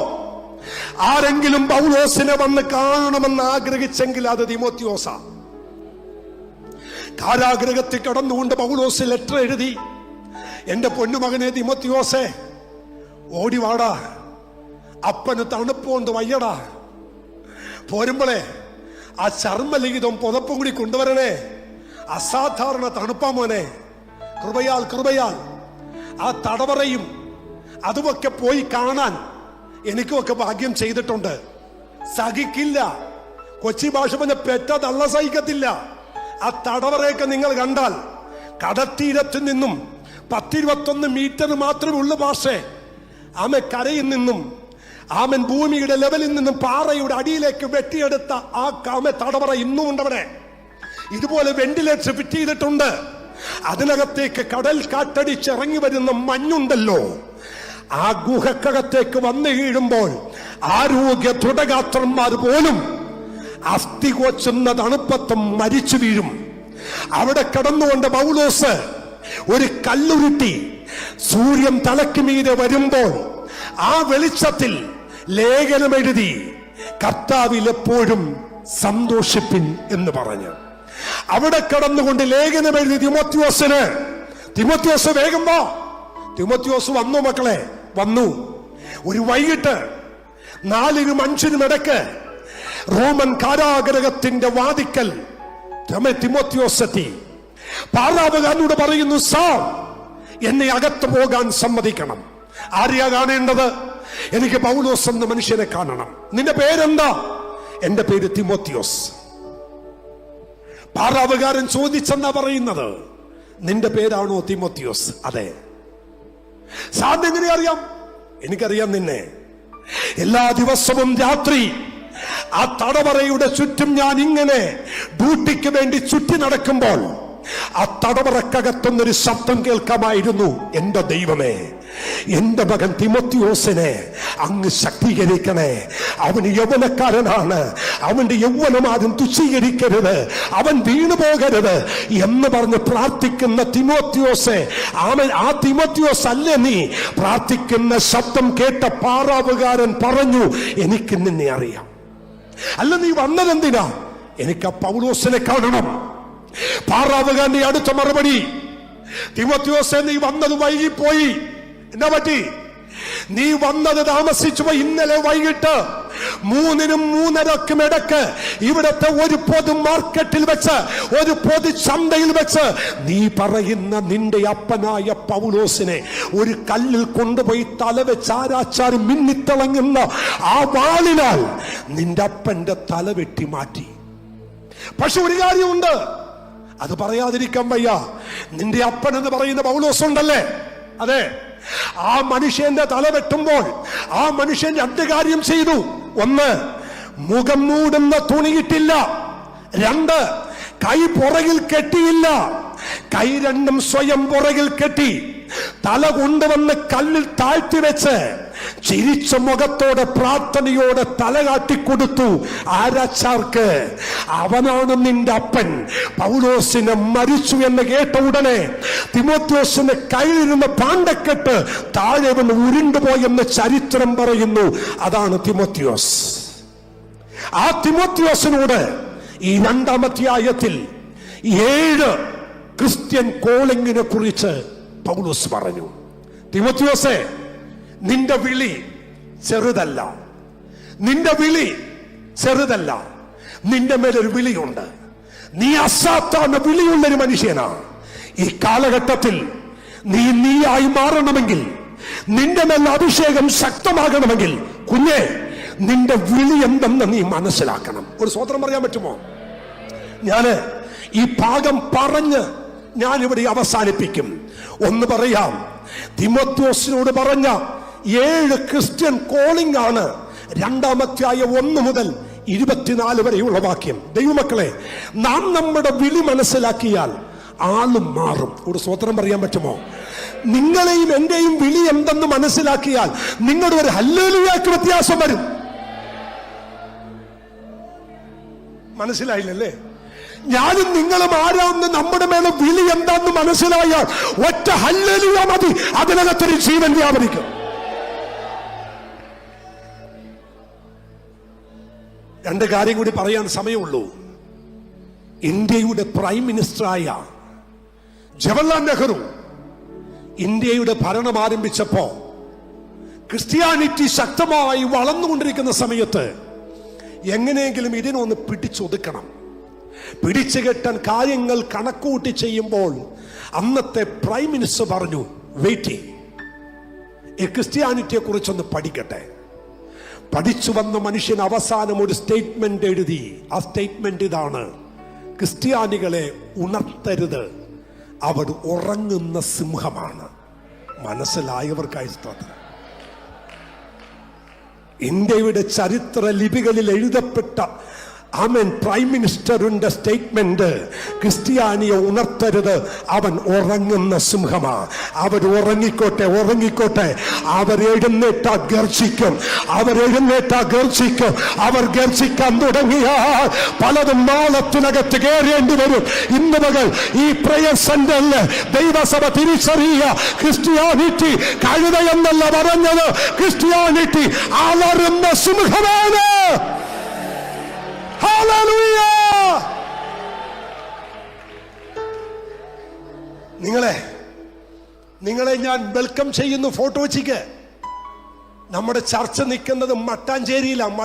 [SPEAKER 1] ആരെങ്കിലും പൗലോസിനെ വന്ന് കാണണമെന്ന് ആഗ്രഹിച്ചെങ്കിൽ അത് തിമോത്തിയോസ. കാരാഗൃഹത്തിൽ കിടന്നുകൊണ്ട് പൗലോസ് ലെറ്റർ എഴുതി, എന്റെ പൊന്നുമകനെ തിമോത്തിയോസേ, ഓടിവാടാ, അപ്പന് തണുപ്പുകൊണ്ട് വയ്യടാ, പോരുമ്പോളെ ആ ചർമ്മലിഖിതം പുതപ്പും കൂടി കൊണ്ടുവരണേ, അസാധാരണ തണുപ്പാ മോനെ, കൃപയാൽ ആ തടവറയും അതുമൊക്കെ പോയി കാണാൻ എനിക്കുമൊക്കെ ഭാഗ്യം ചെയ്തിട്ടുണ്ട്. സഹിക്കില്ല, കൊച്ചി ഭാഷ പറഞ്ഞ പെറ്റ തള്ള സഹിക്കത്തില്ല. ആ തടവറയൊക്കെ നിങ്ങൾ കണ്ടാൽ കടത്തീരത്തു നിന്നും 10-21 മീറ്റർ മാത്രമേ ഉള്ളു ഭാഷേ. ആമൻ കരയിൽ നിന്നും ആമൻ ഭൂമിയുടെ ലെവലിൽ നിന്നും പാറയുടെ അടിയിലേക്ക് വെട്ടിയെടുത്ത ആ തടവറ ഇന്നും ഉണ്ടവിടെ. ഇതുപോലെ വെന്റിലേറ്റർ ഫിറ്റ് ചെയ്തിട്ടുണ്ട്. അതിനകത്തേക്ക് കടൽ കാറ്റടിച്ചിറങ്ങി വരുന്ന മഞ്ഞുണ്ടല്ലോ, ആ ഗുഹക്കകത്തേക്ക് വന്നു വീഴുമ്പോൾ ആരോഗ്യ ദൃഢഗാത്രന്മാർ പോലും അസ്ഥി കോച്ചുന്ന തണുപ്പത്തും മരിച്ചു വീഴും. അവിടെ കിടന്നുകൊണ്ട് പൗലോസ് ഒരു കല്ലുരുട്ടി സൂര്യൻ തലയ്ക്ക് മീതെ വരുമ്പോൾ ആ വെളിച്ചത്തിൽ ലേഖനം എഴുതി, കർത്താവിൽ എപ്പോഴും സന്തോഷിപ്പിൻ എന്ന് പറഞ്ഞു. അവിടെ കിടന്നുകൊണ്ട് ലേഖനം എഴുതി തിമോത്തിയോസിന്. തിമോത്തിയോസ് വേഗം വാ. തിമോത്തിയോസ് വന്നു മക്കളെ, വന്നു. ഒരു വൈകിട്ട് 4-5 ഇടയ്ക്ക് റോമൻ കാരാഗൃഹത്തിന്റെ വാതിക്കൽ തിമോത്തിയോസ് എത്തി. പാറാവുകാരനോട് പറയുന്നു, സാർ എന്നെ അകത്തു പോകാൻ സമ്മതിക്കണം. ആരെയാ കാണേണ്ടത്? എനിക്ക് പൗലോസ് എന്ന മനുഷ്യനെ കാണണം. നിന്റെ പേരെന്താ? എന്റെ പേര് തിമോത്തിയോസ്. പാറാവുകാരൻ ചോദിച്ചെന്നാ പറയുന്നത്, നിന്റെ പേരാണോ തിമോത്തിയോസ്? അതെ. സാറിന് എങ്ങനെ അറിയാം? എനിക്കറിയാം നിന്നെ. എല്ലാ ദിവസവും രാത്രി ആ തടവറയുടെ ചുറ്റും ഞാൻ ഇങ്ങനെ ഡ്യൂട്ടിക്ക് വേണ്ടി ചുറ്റി നടക്കുമ്പോൾ ആ തടവറക്കകത്തുനിന്നൊരു ശബ്ദം കേൾക്കാമായിരുന്നു, എന്റെ ദൈവമേ, എന്റെ മകൻ തിമോത്തിയോസിനെ അങ്ങ് ശക്തീകരിക്കണേ. അവന് യൗവനക്കാരനാണ്, അവന്റെ യൗവനം ആദ്യം തുച്ഛീകരിക്കരുത്, അവൻ വീണു പോകരുത് എന്ന് പറഞ്ഞ് പ്രാർത്ഥിക്കുന്ന തിമോത്തിയോസെ, ആ തിമോത്തിയോസ് അല്ലേ നീ? പ്രാർത്ഥിക്കുന്ന ശബ്ദം കേട്ട പാറാവുകാരൻ പറഞ്ഞു, എനിക്ക് നിന്നെ അറിയാം. അല്ല, നീ വന്നതെന്തിനാ? എനിക്ക് ആ പൗലോസിനെ കാണണം. പാറാവുകാരന്റെ അടുത്ത മറുപടി, തിമോത്തിയോസെ, നീ വന്നത് വൈകിപ്പോയി. എന്നാ പറ്റി? നീ വന്നത് താമസിച്ചു പോയി. ഇന്നലെ വൈകിട്ട് 3-നും 3:30-ക്കും ഇടക്ക് ഇവിടത്തെ ഒരു പൊതു മാർക്കറ്റിൽ വെച്ച്, ഒരു പൊതു ചന്തയിൽ വെച്ച് നീ പറയുന്ന നിന്റെ അപ്പനായ പൗലോസിനെ ഒരു കല്ലിൽ കൊണ്ടുപോയി തലവെച്ച് ആരാച്ചാരി മിന്നിത്തിളങ്ങുന്ന ആ വാളിനാൽ നിന്റെ അപ്പന്റെ തല വെട്ടി മാറ്റി. പക്ഷെ ഒരു കാര്യമുണ്ട്, അത് പറയാതിരിക്കാൻ വയ്യ. നിന്റെ അപ്പൻ എന്ന് പറയുന്ന പൗലോസ് ഉണ്ടല്ലേ, അതെ, ആ മനുഷ്യന്റെ തല വെട്ടുമ്പോൾ ആ മനുഷ്യൻ 2 കാര്യം ചെയ്തു. 1, മുഖം മൂടുന്ന തുണിയിട്ടില്ല. 2, കൈ പുറകിൽ കെട്ടിയില്ല. കൈ രണ്ടും സ്വയം പുറകിൽ കെട്ടി തല കൊണ്ടുവന്ന് കല്ലിൽ താഴ്ത്തി വെച്ച് ചിരിച്ച മുഖത്തോടെ പ്രാർത്ഥനയോടെ തല കാട്ടിക്കൊടുത്തു. ആരാച്ചാർക്ക്? അവനാണ് നിന്റെ അപ്പൻ. പൗലോസിനെ മരിച്ചു എന്ന് കേട്ട ഉടനെ തിമോത്തിയോസിന്റെ കയ്യിലിരുന്ന പാണ്ടക്കെട്ട് താഴെ വന്ന് ഉരുണ്ടുപോയെന്ന് ചരിത്രം പറയുന്നു. അതാണ് തിമോത്തിയോസ്. ആ തിമോത്തിയോസിനോട് ഈ 2-ാം അധ്യായത്തിൽ 7 ക്രിസ്ത്യൻ കോളിംഗിനെ കുറിച്ച് പൗലോസ് പറഞ്ഞു. തിമോത്തിയോസേ, നിന്റെ വിളി ചെറുതല്ല, നിന്റെ വിളി ചെറുതല്ല. നിന്റെ മേലൊരു വിളിയുണ്ട്. നീ അസാധാരണ വിളിയുള്ളൊരു മനുഷ്യനാണ്. ഈ കാലഘട്ടത്തിൽ നീയായി മാറണമെങ്കിൽ, നിന്റെ മേൽ അഭിഷേകം ശക്തമാകണമെങ്കിൽ, കുഞ്ഞെ, നിന്റെ വിളി എന്തെന്ന് നീ മനസ്സിലാക്കണം. ഒരു സ്വതന്ത്രം പറയാൻ പറ്റുമോ? ഞാന് ഈ ഭാഗം പറഞ്ഞ് ഞാനിവിടെ അവസാനിപ്പിക്കും. ഒന്ന് പറയാം, തിമോത്തിയോസിനോട് പറഞ്ഞ 7 ക്രിസ്ത്യൻ കോളിംഗ് ആണ് 2-ാം അധ്യായം 1 മുതൽ 24 വരെയുള്ള വാക്യം. ദൈവമക്കളെ, നാം നമ്മുടെ വിളി മനസ്സിലാക്കിയാൽ ആളും മാറും. ഒരു സ്വതന്ത്രം പറയാൻ പറ്റുമോ? നിങ്ങളെയും എന്റെയും വിളി എന്തെന്ന് മനസ്സിലാക്കിയാൽ നിങ്ങളുടെ ഒരു ഹല്ലേലൂയാക്ക് വ്യത്യാസം വരും. മനസ്സിലായില്ലല്ലേ? ഞാനും നിങ്ങളും ആരാന്ന് നമ്മുടെ മേലെ വിളി എന്താന്ന് മനസ്സിലായാൽ ഒറ്റ ഹല്ലേലൂയ മതി, അതിനകത്തൊരു ജീവൻ വ്യാപരിക്കും. 2 കാര്യം കൂടി പറയാൻ സമയമുള്ളൂ. ഇന്ത്യയുടെ പ്രൈം മിനിസ്റ്ററായ ജവഹർലാൽ നെഹ്റു ഇന്ത്യയുടെ ഭരണം ആരംഭിച്ചപ്പോ ക്രിസ്ത്യാനിറ്റി ശക്തമായി വളർന്നുകൊണ്ടിരിക്കുന്ന സമയത്ത് എങ്ങനെയെങ്കിലും ഇതിനൊന്ന് പിടിച്ചൊതുക്കണം, പിടിച്ചു കെട്ടാൻ കാര്യങ്ങൾ കണക്കൂട്ടി ചെയ്യുമ്പോൾ അന്നത്തെ പ്രൈം മിനിസ്റ്റർ പറഞ്ഞു, വെയിറ്റ്, ഈ ക്രിസ്ത്യാനിറ്റിയെ കുറിച്ചൊന്ന് പഠിക്കട്ടെ. പഠിച്ചു വന്ന മനുഷ്യൻ അവസാനം ഒരു സ്റ്റേറ്റ്മെന്റ് എഴുതി. ആ സ്റ്റേറ്റ്മെന്റ് ഇതാണ്: ക്രിസ്ത്യാനികളെ ഉണർത്തരുത്, അവർ ഉറങ്ങുന്ന സിംഹമാണ്. മനസ്സിലായവർക്കായി സ്തോത്രം. ഇന്ത്യയുടെ ചരിത്ര ലിപികളിൽ എഴുതപ്പെട്ട പ്രൈം മിനിസ്റ്ററിന്റെ സ്റ്റേറ്റ്മെന്റ്, ക്രിസ്ത്യാനിയെ ഉണർത്തരുത്, അവൻ ഉറങ്ങുന്ന സിംഹമാ. അവർ ഉറങ്ങിക്കോട്ടെ, ഉറങ്ങിക്കോട്ടെ. അവരെഴുന്നേറ്റാ ഗർജിക്കും, അവരെഴുന്നേറ്റാ ഗർജിക്കും. അവർ ഗർജിക്കാൻ തുടങ്ങിയാൽ പലതും നാളത്തിനകത്ത് കയറേണ്ടി വരും. ഇന്ന് മകൾ ഈ പ്രയർ സെന്ററില് ദൈവസഭ തിരിച്ചറിയുക, ക്രിസ്ത്യാനിറ്റി കഴുത എന്നല്ല പറഞ്ഞത്, ക്രിസ്ത്യാനിറ്റി അലറുന്ന സിംഹമാണ്. നിങ്ങളെ ഞാൻ വെൽക്കം ചെയ്യുന്നു. ഫോട്ടോ വെച്ചിക്ക്. നമ്മുടെ ചർച്ച നിൽക്കുന്നത് മട്ടാഞ്ചേരിയിലാണ്.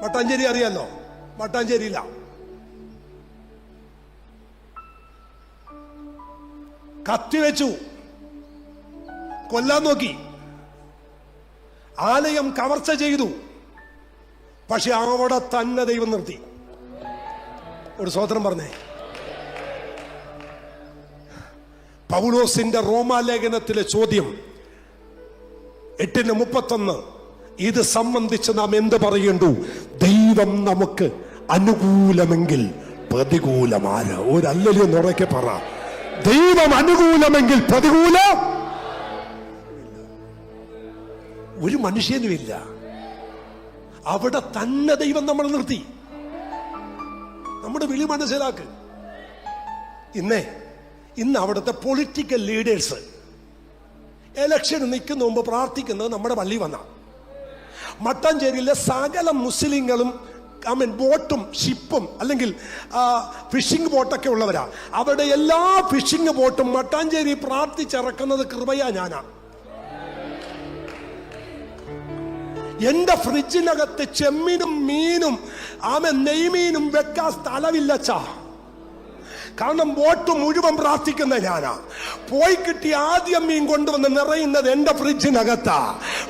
[SPEAKER 1] മട്ടാഞ്ചേരി അറിയാലോ? മട്ടാഞ്ചേരിയില കത്തിവെച്ചു, കൊല്ലാൻ നോക്കി, ആലയം കവർച്ച ചെയ്തു. പക്ഷെ അവിടെ തന്നെ ദൈവം നിർത്തി. ഒരു സ്വതന്ത്രം പറഞ്ഞേ. പൗലോസിന്റെ റോമാലേഖനത്തിലെ ചോദ്യം 8:31, ഇത് സംബന്ധിച്ച് നാം എന്ത് പറയേണ്ടു? ദൈവം നമുക്ക് അനുകൂലമെങ്കിൽ പ്രതികൂലമാര. ഒരു അല്ലല്ലോ ഉറക്കെ പറ. ദൈവം അനുകൂലമെങ്കിൽ പ്രതികൂലം ഒരു മനുഷ്യനുമില്ല. അവിടെ തന്നെ ദൈവം നമ്മൾ നിർത്തി. നമ്മുടെ വിളി മനസ്സിലാക്ക്. ഇന്ന് അവിടുത്തെ പൊളിറ്റിക്കൽ ലീഡേഴ്സ് എലക്ഷൻ നിൽക്കുന്ന മുമ്പ് പ്രാർത്ഥിക്കുന്നത് നമ്മുടെ പള്ളി വന്ന മട്ടാഞ്ചേരിയിലെ സകല മുസ്ലിങ്ങളും ബോട്ടും ഷിപ്പും അല്ലെങ്കിൽ ഫിഷിംഗ് ബോട്ടൊക്കെ ഉള്ളവരാ. അവരുടെ എല്ലാ ഫിഷിംഗ് ബോട്ടും മട്ടാഞ്ചേരി പ്രാർത്ഥിച്ചിറക്കുന്നത് കൃപയാ. ഞാനാ. എന്റെ ഫ്രിഡ്ജിനകത്ത് ചെമ്മീനും മീനും നെയ്മീനും വെക്കാൻ സ്ഥലമില്ലച്ചാ. കാരണം ബോട്ട് മുഴുവൻ പ്രാർത്ഥിക്കുന്ന ഞാനാ. പോയി കിട്ടി ആദ്യം മീൻ കൊണ്ടുവന്ന് നിറയുന്നത് എന്റെ ഫ്രിഡ്ജിനകത്താ.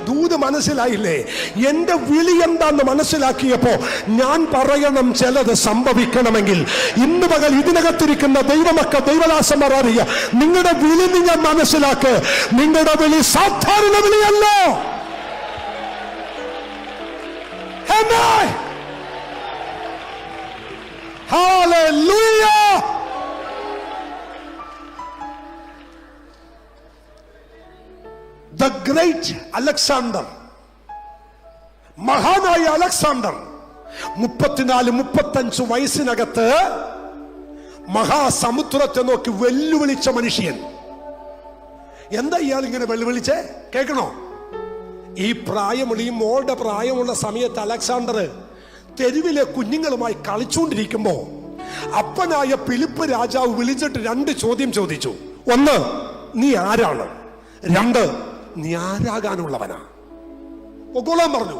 [SPEAKER 1] ദൂത് മനസ്സിലായില്ലേ? എന്റെ വിളി എന്താന്ന് മനസ്സിലാക്കിയപ്പോ ഞാൻ പറയണം, ചിലത് സംഭവിക്കണമെങ്കിൽ ഇന്ന് പകൽ ഇതിനകത്തിരിക്കുന്ന ദൈവമക്കൾ, ദൈവദാസന്മാർ അറിയ, നിങ്ങളുടെ വിളി നിങ്ങൾ മനസ്സിലാക്ക്. നിങ്ങളുടെ വിളി സാധാരണ വിളിയല്ല. Hallelujah! The great Alexander, മഹാനായ അലക്സാണ്ടർ 34-35 വയസ്സിനകത്ത് മഹാസമുദ്രത്തെ നോക്കി വെല്ലുവിളിച്ച മനുഷ്യൻ. എന്താ ഇയാൾ ഇങ്ങനെ വെല്ലുവിളിച്ചേ? കേൾക്കണോ? ഈ പ്രായമുള്ള, ഈ മോളുടെ പ്രായമുള്ള സമയത്ത് അലക്സാണ്ടർ തെരുവിലെ കുഞ്ഞുങ്ങളുമായി കളിച്ചുകൊണ്ടിരിക്കുമ്പോ അപ്പനായ ഫിലിപ്പ് രാജാവ് വിളിച്ചിട്ട് 2 ചോദ്യം ചോദിച്ചു. 1, നീ ആരാണ്? 2, നീ ആരാകാനുള്ളവനാ? ഒക്കോളാൻ പറഞ്ഞു.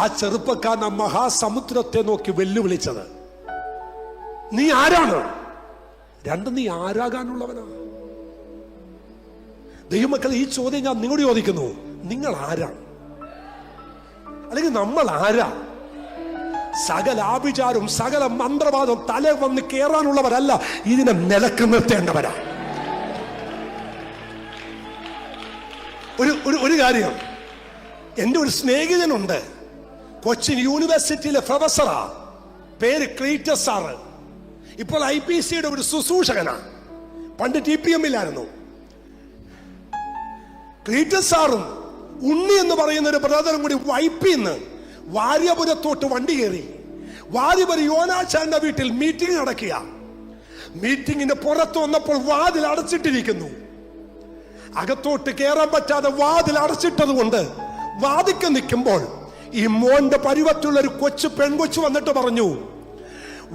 [SPEAKER 1] ആ ചെറുപ്പക്കാരൻ ആ മഹാസമുദ്രത്തെ നോക്കി വെല്ലുവിളിച്ചത്, നീ ആരാണ്? 2, നീ ആരാകാനുള്ളവനാ? ദൈവമക്കളെ, ഈ ചോദ്യം ഞാൻ നിങ്ങളോട് ചോദിക്കുന്നു. നിങ്ങൾ ആരാണ്? അല്ലെങ്കിൽ നമ്മൾ ആരാ? സകല ആഭിചാരവും സകല മന്ത്രവാദവും തല വന്ന് കയറാനുള്ളവരല്ല, ഇതിനെ നിലക്ക് നിർത്തേണ്ടവരാ. ഒരു കാര്യം, എൻ്റെ ഒരു സ്നേഹിതനുണ്ട്, കൊച്ചിൻ യൂണിവേഴ്സിറ്റിയിലെ പ്രൊഫസറാ. പേര് ക്ലീറ്റസ് സാറ്. ഇപ്പോൾ IPCയുടെ ഒരു ശുശ്രൂഷകനാ. പണ്ട് TPM-ലായിരുന്നു. ക്ലീറ്റസ് സാറും ഉണ്ണി എന്ന് പറയുന്ന ഒരു ബ്രദറും കൂടി വൈപ്പിന്ന് വാര്യപുരത്തോട്ട് വണ്ടി കയറി. വാര്യപുരം യോനാച്ചാന്റെ വീട്ടിൽ മീറ്റിംഗ് നടക്കുക. മീറ്റിംഗിന് പുറത്ത് വന്നപ്പോൾ വാതിൽ അടച്ചിട്ടിരിക്കുന്നു. അകത്തോട്ട് കയറാൻ പറ്റാതെ വാതിൽ അടച്ചിട്ടത് കൊണ്ട് വാതിക്ക് നിൽക്കുമ്പോൾ ഈ മോന്റെ പരുവത്തുള്ള ഒരു പെൺകൊച്ചു വന്നിട്ട് പറഞ്ഞു,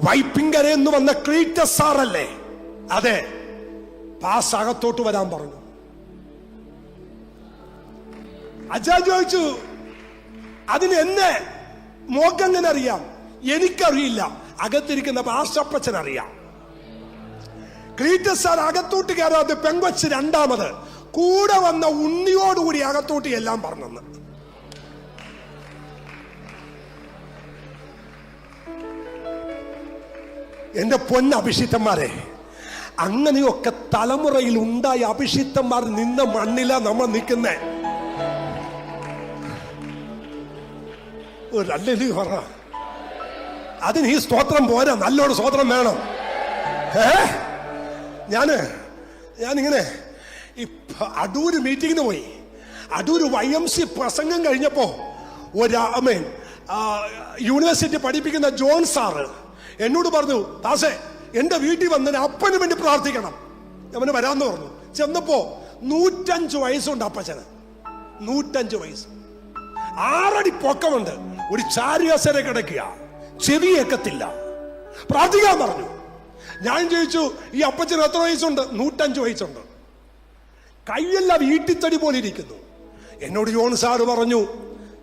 [SPEAKER 1] വൈപ്പിങ്കര എന്ന് വന്ന ക്ലീറ്റസ് സാറല്ലേ? അതെ. പാസ് അകത്തോട്ട് വരാൻ പറഞ്ഞു. അച്ഛാ ചോദിച്ചു, അതിന് എന്നെ മോക്കെങ്ങനെ അറിയാം? എനിക്കറിയില്ല, അകത്തിരിക്കുന്ന പാസ്റ്റപ്പച്ചൻ അറിയാം. ക്ലീറ്റസ് സാർ അകത്തോട്ട് കയറാതെ പെങ്കൊച്ച് രണ്ടാമത് കൂടെ വന്ന ഉണ്ണിയോടുകൂടി അകത്തോട്ട് എല്ലാം പറഞ്ഞെന്ന്. എന്റെ പൊന്നഭിഷിക്തന്മാരെ, അങ്ങനെയൊക്കെ തലമുറയിൽ ഉണ്ടായ അഭിഷിക്തന്മാർ നിന്ന മണ്ണില നമ്മൾ നിൽക്കുന്നേ. അല്ലേ പറ, അതിന് ഈ സ്തോത്രം പോരാ, നല്ലോണം സ്തോത്രം വേണം. ഞാനിങ്ങനെ അടൂര് മീറ്റിങ്ങിന് പോയി. അടൂര് YMC പ്രസംഗം കഴിഞ്ഞപ്പോ യൂണിവേഴ്സിറ്റി പഠിപ്പിക്കുന്ന ജോൺ സാറ് എന്നോട് പറഞ്ഞു, ദാസേ എന്റെ വീട്ടിൽ വന്നതിന് അപ്പന് വേണ്ടി പ്രാർത്ഥിക്കണം. അവന് വരാന്ന് പറഞ്ഞു. ചെന്നപ്പോ 105 വയസ്സുണ്ട് അപ്പച്ചന്. 105 വയസ്സ്, 6 അടി പൊക്കമുണ്ട്. ഒരു ചാരികസര കിടക്കുക, ചെവി കേൾക്കത്തില്ല. പ്രാർത്ഥിക്കാൻ പറഞ്ഞു. ഞാൻ ചോദിച്ചു, ഈ അപ്പച്ചന് എത്ര വയസ്സുണ്ട്? 105 വയസ്സുണ്ട്. കൈയെല്ലാം ഈട്ടിത്തടി പോലെ ഇരിക്കുന്നു. എന്നോട് ജോൺ സാറ് പറഞ്ഞു,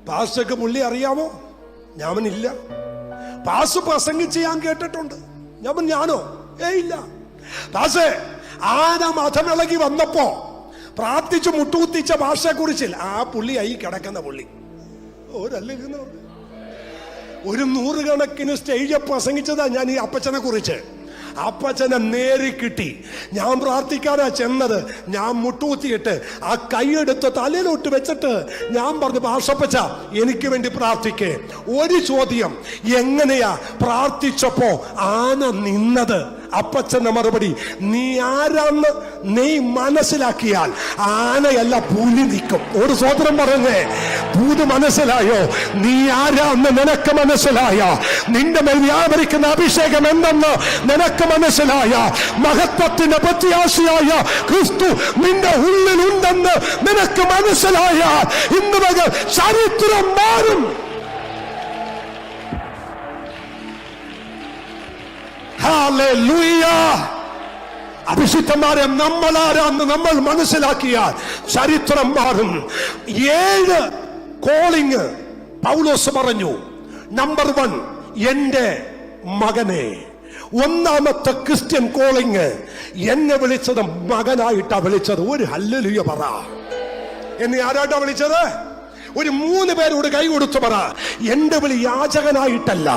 [SPEAKER 1] പാസ്റ്റർക്ക് പുള്ളി അറിയാമോ? ഞാനില്ല. പാസ് പ്രസംഗിച്ച് ഞാൻ കേട്ടിട്ടുണ്ട്. ഞാനോ? ഇല്ല. പാസേ, ആന മതമിളകി വന്നപ്പോ പ്രാർത്ഥിച്ചു മുട്ടുകുത്തിച്ച ഭാഷയെ കുറിച്ചില്ല. ആ പുള്ളിയായി കിടക്കുന്ന പുള്ളി ഒരു 100 കണക്കിന് സ്റ്റേജ് പ്രസംഗിച്ചതാ ഞാൻ ഈ അപ്പച്ചനെ കുറിച്ച്. അപ്പച്ചനെ നേരി കിട്ടി. ഞാൻ പ്രാർത്ഥിക്കാനാ ചെന്നത്. ഞാൻ മുട്ടുകുത്തിയിട്ട് ആ കൈയെടുത്ത് തലയിലോട്ട് വെച്ചിട്ട് ഞാൻ പറഞ്ഞു, പാഷപ്പച്ച എനിക്ക് വേണ്ടി പ്രാർത്ഥിക്കേ. ഒരു ചോദ്യം, എങ്ങനെയാ പ്രാർത്ഥിച്ചപ്പോ ആന നിന്നത്? അപ്പച്ചന്റെ മറുപടി, നീ ആരാന്ന് നീ മനസ്സിലാക്കിയാൽ ആനയല്ല പുലി നിൽക്കും. ഒരു സ്വതന്ത്രം പറഞ്ഞേ, പൂത് മനസ്സിലായോ? നീ ആരാന്ന് നിനക്ക് മനസ്സിലായ, നിന്റെ മേൽ വ്യാപരിക്കുന്ന അഭിഷേകം എന്തെന്ന് നിനക്ക് മനസ്സിലായ, മഹത്വത്തിന്റെ പ്രത്യാശയായ ക്രിസ്തു നിന്റെ ഉള്ളിലുണ്ടെന്ന് നിനക്ക് മനസ്സിലായ, ഇന്ന് മുതൽ ചരിത്രം മാറും. ഹല്ലേലൂയ. അഭിഷിക്തന്മാരെ, നമ്മളാരാന്ന് നമ്മൾ മനസ്സിലാക്കിയാൽ ചരിത്രം മാറും. 7 കോളിങ് പൗലോസ് പറഞ്ഞു. നമ്പർ 1, എന്റെ മകനെ. ഒന്നാമത്തെ ക്രിസ്ത്യൻ കോളിങ്, എന്നെ വിളിച്ചത് മകനായിട്ടാ വിളിച്ചത്. ഒരു ഹല്ലേലൂയ പറ. എന്നെ ആരായിട്ടാ വിളിച്ചത്? ഒരു 3 പേരോട് കൈ കൊടുത്തു പറ, എന്റെ വിളി യാചകനായിട്ടല്ല,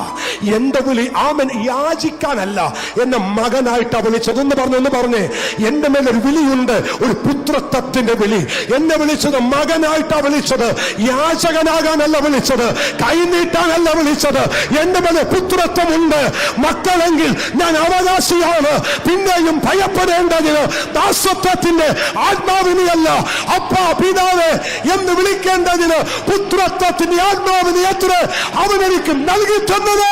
[SPEAKER 1] എന്റെ വിളി ആമൻ യാചിക്കാനല്ല, എന്നെ മകനായിട്ടാ വിളിച്ചത്. ഒന്ന് പറഞ്ഞേ, എന്റെ മേലൊരു വിളിയുണ്ട്, ഒരു പുത്രത്വത്തിന്റെ വിളി. എന്നെ വിളിച്ചത് മകനായിട്ടാ വിളിച്ചത്, യാചകനാകാനല്ല വിളിച്ചത്, കൈനീട്ടാനല്ല വിളിച്ചത്. എന്റെ മേലെ പുത്രത്വമുണ്ട്. മക്കളെങ്കിൽ ഞാൻ അവകാശിയാണ്. പിന്നെയും ഭയപ്പെടേണ്ടതിന് ദാസത്വത്തിന്റെ ആത്മാവിനെയല്ല, അപ്പാ പിതാവേ എന്ന് വിളിക്കേണ്ടതിന് പുത്രത്വത്തിന്റെ ആത്മാവിനെ എത്ര അവനെനിക്ക് നൽകി തന്നത്.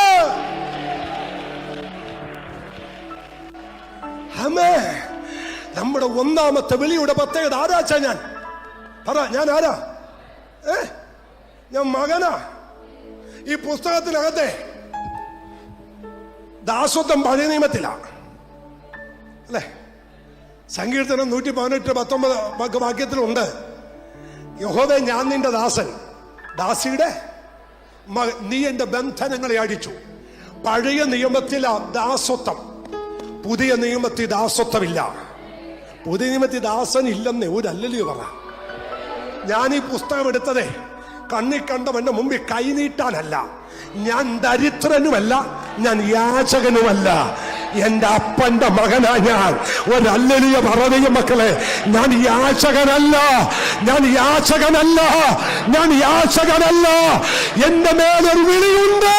[SPEAKER 1] നമ്മുടെ ഒന്നാമത്തെ വിളിയുടെ പ്രത്യേകത ആരാച്ചാ? ഞാൻ പറ, ഞാൻ ആരാ? ഞാൻ മകനാ. ഈ പുസ്തകത്തിനകത്തെ ദാസത്വം പഴയ നിയമത്തിലാ അല്ലേ? സങ്കീർത്തനം 118:19 വാക്യത്തിലുണ്ട്, യഹോവേ ഞാൻ നിന്റെ ദാസൻ, ദാസിയുടെ നീ എന്റെ ബന്ധനങ്ങളെ അടിച്ചു. പഴയ നിയമത്തിലാ ദാസത്വം, പുതിയ നിയമത്തിൽ ദാസത്വമില്ല. പുതിയ നിയമത്തിൽ ദാസൻ ഇല്ലെന്നേ ഒരു ഹല്ലേലൂയ പറ. ഞാൻ ഈ പുസ്തകം എടുത്തതേ കണ്ണി കണ്ടവന്റെ മുമ്പിൽ കൈനീട്ടാനല്ല. ഞാൻ ദരിദ്രനുമല്ല, ഞാൻ യാചകനുമല്ല, എന്റെ അപ്പന്റെ മകനാ ഞാൻ. ഒരു ഹല്ലേലൂയ പറയും മക്കളെ. ഞാൻ യാചകനല്ല, ഞാൻ യാചകനല്ല, ഞാൻ യാചകനല്ല. എന്റെ മേലൊരു വിളിയുണ്ട്.